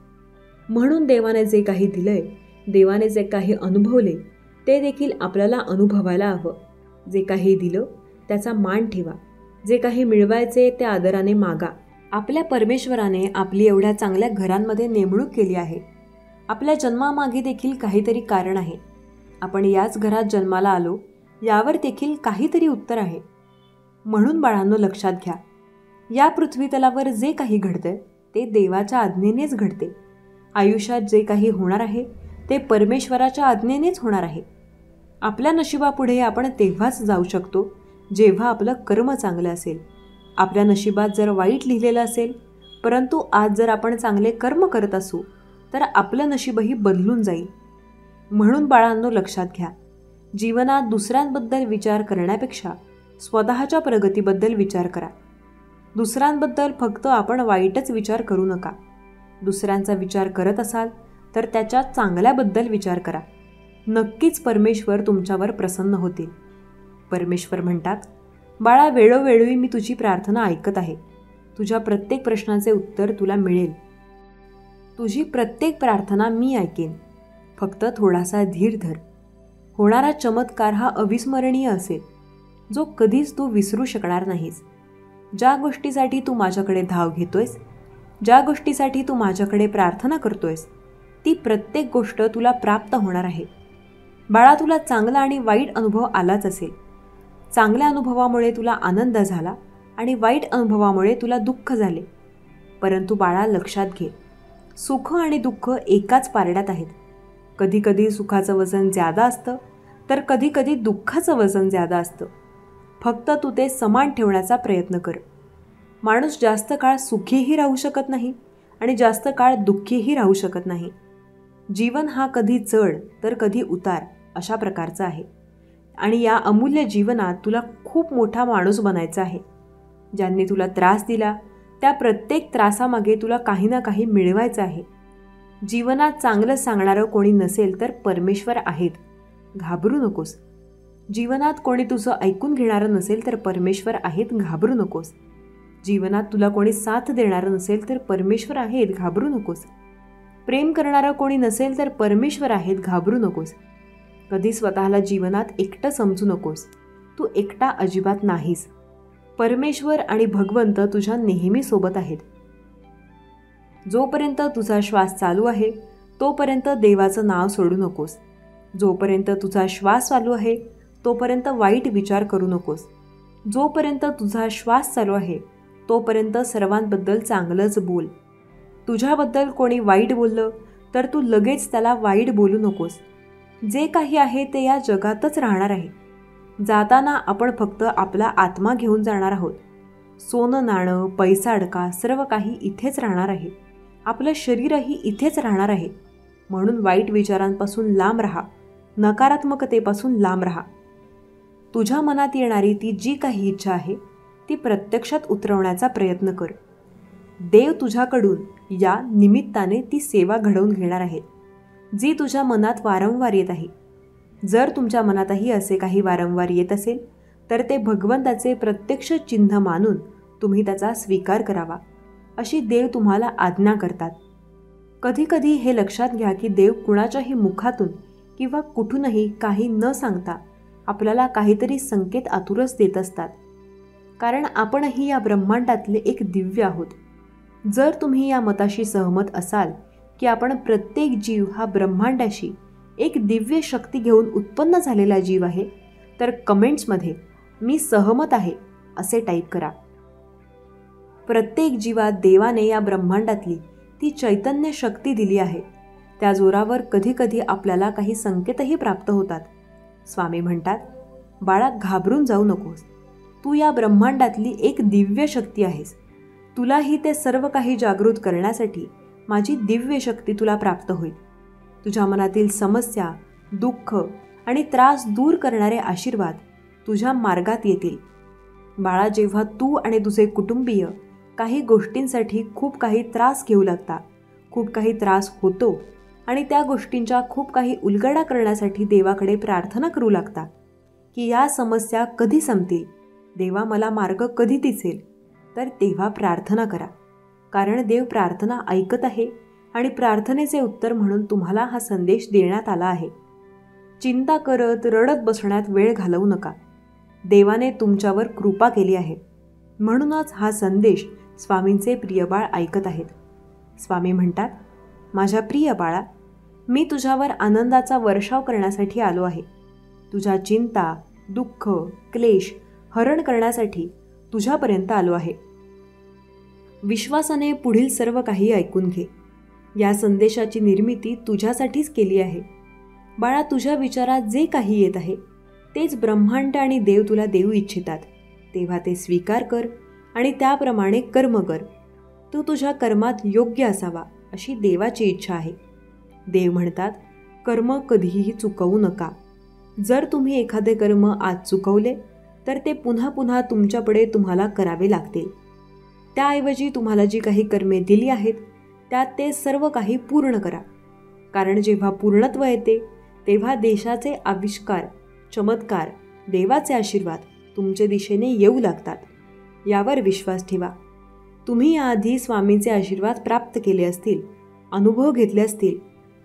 S1: म्हणून देवाने जे काही दिलंय, देवाने जे काही अनुभवले, ते देखील आपल्याला अनुभवायला हवं. जे काही दिलं त्याचा मान ठेवा. जे काही मिळवायचे ते आदराने मागा. आपल्या परमेश्वराने आपली एवढ्या चांगल्या घरांमध्ये नेमणूक केली आहे. आपल्या जन्मामागे देखील काहीतरी कारण आहे. आपण याच घरात जन्माला आलो यावर देखील काहीतरी उत्तर आहे. म्हणून बाळांनो, लक्षात घ्या, या पृथ्वीतलावर जे काही घडतंय ते देवाच्या आज्ञेनेच घडते. आयुष्यात जे काही होणार आहे ते परमेश्वराच्या आज्ञेनेच होणार आहे. आपल्या नशिबापुढे आपण तेव्हाच जाऊ शकतो जेव्हा आपलं कर्म चांगलं असेल. आपल्या नशिबात जर वाईट लिहिलेलं असेल, परंतु आज जर आपण चांगले कर्म करत असू तर आपलं नशीबही बदलून जाईल. म्हणून बाळांनो, लक्षात घ्या, जीवनात दुसऱ्यांबद्दल विचार करण्यापेक्षा स्वतःच्या प्रगतीबद्दल विचार करा. दुसऱ्यांबद्दल फक्त आपण वाईटच विचार करू नका. दुसऱ्यांचा विचार करत असाल तर त्याच्या चांगल्याबद्दल विचार करा. नक्कीच परमेश्वर तुमच्यावर प्रसन्न होतील. परमेश्वर म्हणतात, बाळा, वेळोवेळी मी तुझी प्रार्थना ऐकत आहे. तुझ्या प्रत्येक प्रश्नाचे उत्तर तुला मिळेल. तुझी प्रत्येक प्रार्थना मी ऐकेन. फक्त थोडासा धीर धर. होणारा चमत्कार हा अविस्मरणीय असेल, जो कधीच तू विसरू शकणार नाहीस. ज्या गोष्टीसाठी तू माझ्याकडे धाव घेतोयस, ज्या गोष्टीसाठी तू माझ्याकडे प्रार्थना करतोयस, ती प्रत्येक गोष्ट तुला प्राप्त होणार आहे. बाळा, तुला चांगला आणि वाईट अनुभव आलाच असेल. चांगल्या अनुभवामुळे तुला आनंद झाला आणि वाईट अनुभवामुळे तुला दुःख झाले. परंतु बाळा, लक्षात घे, सुख आणि दुःख एकाच पारड्यात आहेत. कधीकधी सुखाचं वजन ज्यादा असतं तर कधीकधी दुःखाचं वजन ज्यादा असतं. फक्त तू ते समान ठेवण्याचा प्रयत्न कर. माणूस जास्त काळ सुखीही राहू शकत नाही आणि जास्त काळ दुःखीही राहू शकत नाही. जीवन हा कधी चढ तर कधी उतार अशा प्रकारचा आहे. आणि या अमूल्य जीवनात तुला खूप मोठा माणूस बनायचा आहे. ज्यांनी तुला त्रास दिला त्या प्रत्येक त्रासामागे तुला काही ना काही मिळवायचं आहे. जीवनात चांगलं सांगणारं कोणी नसेल तर परमेश्वर आहेत, घाबरू नकोस. जीवनात कोणी तुझं ऐकून घेणारं नसेल तर परमेश्वर आहेत, घाबरू नकोस. जीवनात तुला कोणी साथ देणारं नसेल तर परमेश्वर आहेत, घाबरू नकोस. प्रेम करणारं कोणी नसेल तर परमेश्वर आहेत, घाबरू नकोस. कधी स्वतःला जीवनात एकटं समजू नकोस. तू एकटा अजिबात नाहीस. परमेश्वर आणि भगवंत तुझ्या नेहमी सोबत आहेत. जोपर्यंत तुझा श्वास चालू आहे तोपर्यंत देवाचं नाव सोडू नकोस. जोपर्यंत तुझा श्वास चालू आहे तोपर्यंत वाईट विचार करू नकोस. जोपर्यंत तुझा श्वास चालू आहे तोपर्यंत सर्वांबद्दल चांगलंच बोल. तुझ्याबद्दल कोणी वाईट बोललं तर तू लगेच त्याला वाईट बोलू नकोस. जे काही आहे ते या जगातच राहणार आहे. जाताना आपण फक्त आपला आत्मा घेऊन जाणार आहोत. सोनं नाणं, पैसा अडका सर्व काही इथेच राहणार आहे. आपलं शरीरही इथेच राहणार आहे. म्हणून वाईट विचारांपासून लांब राहा. नकारात्मकतेपासून लांब राहा. तुझ्या मनात येणारी ती जी काही इच्छा आहे ती प्रत्यक्षात उतरवण्याचा प्रयत्न कर. देव तुझ्याकडून या निमित्ताने ती सेवा घडवून घेणार आहेत जी तुझ्या मनात वारंवार येत आहे. जर तुमच्या मनातही असे काही वारंवार येत असेल तर ते भगवंताचे प्रत्यक्ष चिन्ह मानून तुम्ही त्याचा स्वीकार करावा अशी देव तुम्हाला आज्ञा करतात. कधीकधी हे लक्षात घ्या की देव कुणाच्याही मुखातून किंवा कुठूनही काही न सांगता आपल्याला काहीतरी संकेत आतुरच देत असतात. कारण आपणही या ब्रह्मांडातले एक दिव्य आहोत. जर तुम्ही या मताशी सहमत असाल की आपण प्रत्येक जीव हा ब्रह्मांडाशी एक दिव्य शक्ती घेऊन उत्पन्न झालेला जीव आहे तर कमेंट्समध्ये मी सहमत आहे असे टाईप करा. प्रत्येक जीवात देवाने या ब्रह्मांडातली ती चैतन्य शक्ती दिली आहे. त्या जोरावर कधीकधी आपल्याला काही संकेतही प्राप्त होतात. स्वामी म्हणतात, बाळा, घाबरून जाऊ नकोस. तू या ब्रह्मांडातली एक दिव्य शक्ती आहेस. तुलाही ते सर्व काही जागृत करण्यासाठी माझी दिव्य शक्ती तुला प्राप्त होईल. तुझ्या मनातील समस्या, दुःख आणि त्रास दूर करणारे आशीर्वाद तुझ्या मार्गात येतील. बाळा, जेव्हा तू आणि तुझे कुटुंबीय काही गोष्टींसाठी खूप काही त्रास घेऊ लागता, खूप काही त्रास होतो आणि त्या गोष्टींच्या खूप काही उलगडा करण्यासाठी देवाकडे प्रार्थना करू लागता की या समस्या कधी संपतील, देवा मला मार्ग कधी दिसेल, तर तेव्हा प्रार्थना करा. कारण देव प्रार्थना ऐकत आहे आणि प्रार्थनेचे उत्तर म्हणून तुम्हाला हा संदेश देण्यात आला आहे. चिंता करत रडत बसण्यात वेळ घालवू नका. देवाने तुमच्यावर कृपा केली आहे. म्हणूनच हा संदेश स्वामींचे प्रिय बाळ ऐकत आहेत. स्वामी म्हणतात, माझ्या प्रिय बाळा, मी तुझ्यावर आनंदाचा वर्षाव करण्यासाठी आलो आहे. तुझ्या चिंता, दुःख, क्लेश हरण करण्यासाठी तुझ्यापर्यंत आलो आहे. विश्वासाने पुढील सर्व काही ऐकून घे. या संदेशाची निर्मिती तुझ्यासाठीच केली आहे. बाळा, तुझ्या विचारात जे काही येत आहे तेच ब्रह्मांड आणि देव तुला देऊ इच्छितात. तेव्हा ते स्वीकार कर आणि त्याप्रमाणे कर्म कर. तू तुझ्या कर्मात योग्य असावा अशी देवाची इच्छा आहे. देव म्हणतात, कर्म कधीही चुकवू नका. जर तुम्ही एखादे कर्म आज चुकवले तर ते पुन्हा पुन्हा तुमच्यापुढे तुम्हाला करावे लागतील. त्याऐवजी तुम्हाला जी काही कर्मे दिली आहेत त्यात ते सर्व काही पूर्ण करा. कारण जेव्हा पूर्णत्व येते तेव्हा देशाचे आविष्कार, चमत्कार, देवाचे आशीर्वाद तुमच्या दिशेने येऊ लागतात. यावर विश्वास ठेवा. तुम्ही याआधी स्वामींचे आशीर्वाद प्राप्त केले असतील, अनुभव घेतले असतील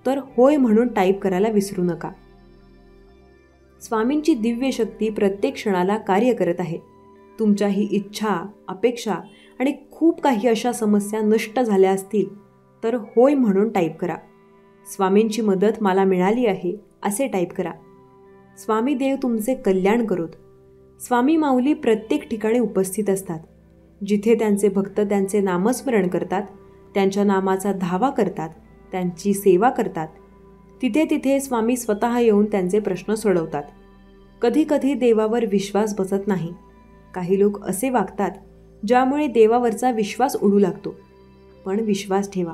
S1: तर होय म्हणून टाईप करायला विसरू नका. स्वामींची दिव्य शक्ती प्रत्येक क्षणाला कार्य करत आहे. तुमच्याही इच्छा, अपेक्षा आणि खूप काही अशा समस्या नष्ट झाल्या असतील तर होय म्हणून टाईप करा. स्वामींची मदत मला मिळाली आहे असे टाईप करा. स्वामी देव तुमचे कल्याण करोत. स्वामी माऊली प्रत्येक ठिकाणी उपस्थित असतात. जिथे त्यांचे भक्त त्यांचे नामस्मरण करतात, त्यांच्या नामाचा धावा करतात, त्यांची सेवा करतात, तिथे तिथे स्वामी स्वतः येऊन त्यांचे प्रश्न सोडवतात. कधी कधी देवावर विश्वास बसत नाही. काही लोक असे वागतात ज्यामुळे देवावरचा विश्वास उडू लागतो. पण विश्वास ठेवा,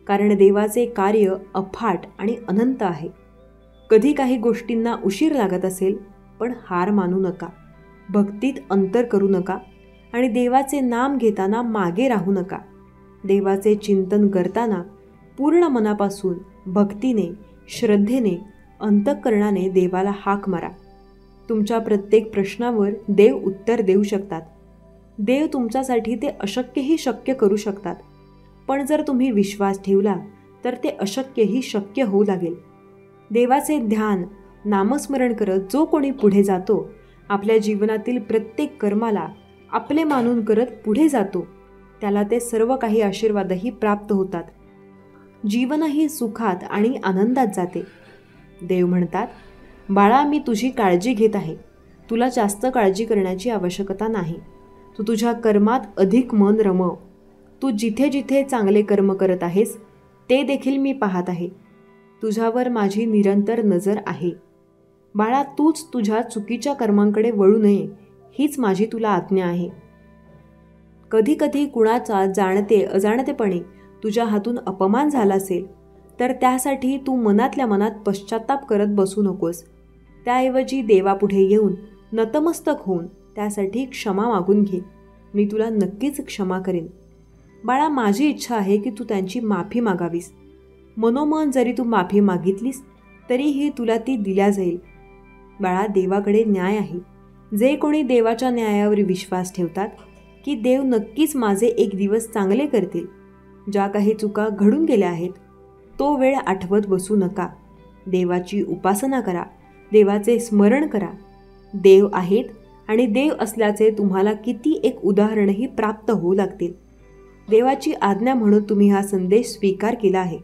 S1: कारण देवाचे कार्य अफाट आणि अनंत आहे. कधी काही गोष्टींना उशीर लागत असेल पण हार मानू नका. भक्तीत अंतर करू नका आणि देवाचे नाम घेताना मागे राहू नका. देवाचे चिंतन करताना पूर्ण मनापासून भक्तीने, श्रद्धेने, अंतःकरणाने देवाला हाक मारा. तुमच्या प्रत्येक प्रश्नावर देव उत्तर देऊ शकतात. देव तुमच्यासाठी ते अशक्यही शक्य करू शकतात. पण जर तुम्ही विश्वास ठेवला तर ते अशक्यही शक्य होऊ लागेल. देवाचे ध्यान, नामस्मरण करत जो कोणी पुढे जातो, आपल्या जीवनातील प्रत्येक कर्माला आपले मानून करत पुढे जातो, त्याला ते सर्व काही आशीर्वादही प्राप्त होतात. जीवनही सुखात आणि आनंदात जाते. देव म्हणतात, बाळा, मी तुझी काळजी घेत आहे. तुला जास्त काळजी करण्याची आवश्यकता नाही. तू तुझ्या कर्मात अधिक मन रमव. तू जिथे जिथे चांगले कर्म करत आहेस ते देखील मी पाहत आहे. तुझ्यावर माझी निरंतर नजर आहे. बाळा, तूच तुझ्या चुकीच्या कर्मांकडे वळू नये हीच माझी तुला आज्ञा आहे. कधी कधी कुणाचा जाणते अजाणतेपणे तुझ्या हातून अपमान झाला असेल तर त्यासाठी तू मनातल्या मनात पश्चाताप करत बसू नकोस. त्याऐवजी देवापुढे येऊन नतमस्तक होऊन त्यासाठी क्षमा मागून घे. मी तुला नक्कीच क्षमा करेन. बाळा, माझी इच्छा आहे की तू त्यांची माफी मागावीस. मनोमन जरी तू माफी मागितलीस तरीही तुला ती दिल्या जाईल. बाळा, देवाकडे न्याय आहे. जे कोणी देवाच्या न्यायावर विश्वास ठेवतात की देव नक्कीच माझे एक दिवस चांगले करतील. ज्या काही चुका घडून गेल्या आहेत तो वेळ आठवत बसू नका. देवाची उपासना करा, देवाचे स्मरण करा. देव आहेत आणि देव असल्याचे तुम्हाला किती एक उदाहरणही प्राप्त होऊ लागतील. देवाची आज्ञा म्हणून तुम्ही हा संदेश स्वीकार केला आहे.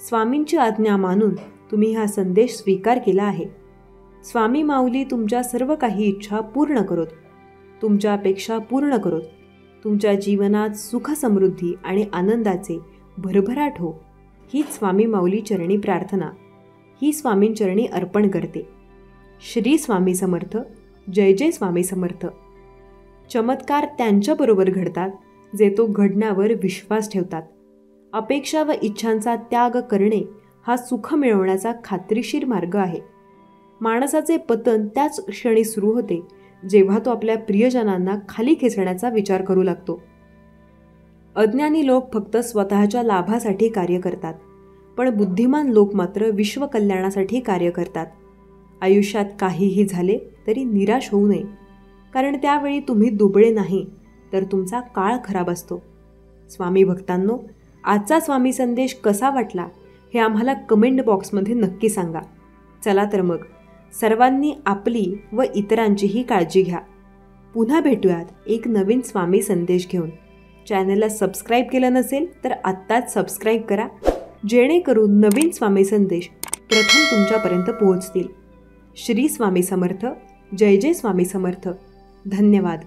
S1: स्वामींची आज्ञा मानून तुम्ही हा संदेश स्वीकार केला आहे. स्वामी माऊली तुमच्या सर्व काही इच्छा पूर्ण करोत, तुमच्या अपेक्षा पूर्ण करोत. तुमच्या जीवनात सुख, समृद्धी आणि आनंदाचे भरभराट हो हीच स्वामी माऊली चरणी प्रार्थना ही स्वामींचरणी अर्पण करते. श्री स्वामी समर्थ. जय जय स्वामी समर्थ. चमत्कार त्यांच्याबरोबर घडतात जे तो घडण्यावर विश्वास ठेवतात. अपेक्षा व इच्छांचा त्याग करणे हा सुख मिळवण्याचा खात्रीशीर मार्ग आहे. माणसाचे पतन त्याच क्षणी सुरू होते जेव्हा तो आपल्या प्रियजनांना खाली खेचण्याचा विचार करू लागतो. अज्ञानी लोक फक्त स्वतःच्या लाभासाठी कार्य करतात, पण बुद्धिमान लोक मात्र विश्वकल्याणासाठी कार्य करतात. आयुष्यात काहीही झाले तरी निराश होऊ नये, कारण त्यावेळी तुम्ही दुबळे नाही तर तुमचा काळ खराब असतो. स्वामी भक्तांनो, आजचा स्वामी संदेश कसा वाटला हे आम्हाला कमेंट बॉक्समध्ये नक्की सांगा. चला तर मग सर्वांनी आपली व इतरांचीही काळजी घ्या. पुन्हा भेटूयात एक नवीन स्वामी संदेश घेऊन. चॅनलला सबस्क्राईब केलं नसेल तर आत्ताच सबस्क्राईब करा, जेणेकरून नवीन स्वामी संदेश प्रथम तुमच्यापर्यंत पोहोचतील. श्री स्वामी समर्थ. जय जय स्वामी समर्थ. धन्यवाद.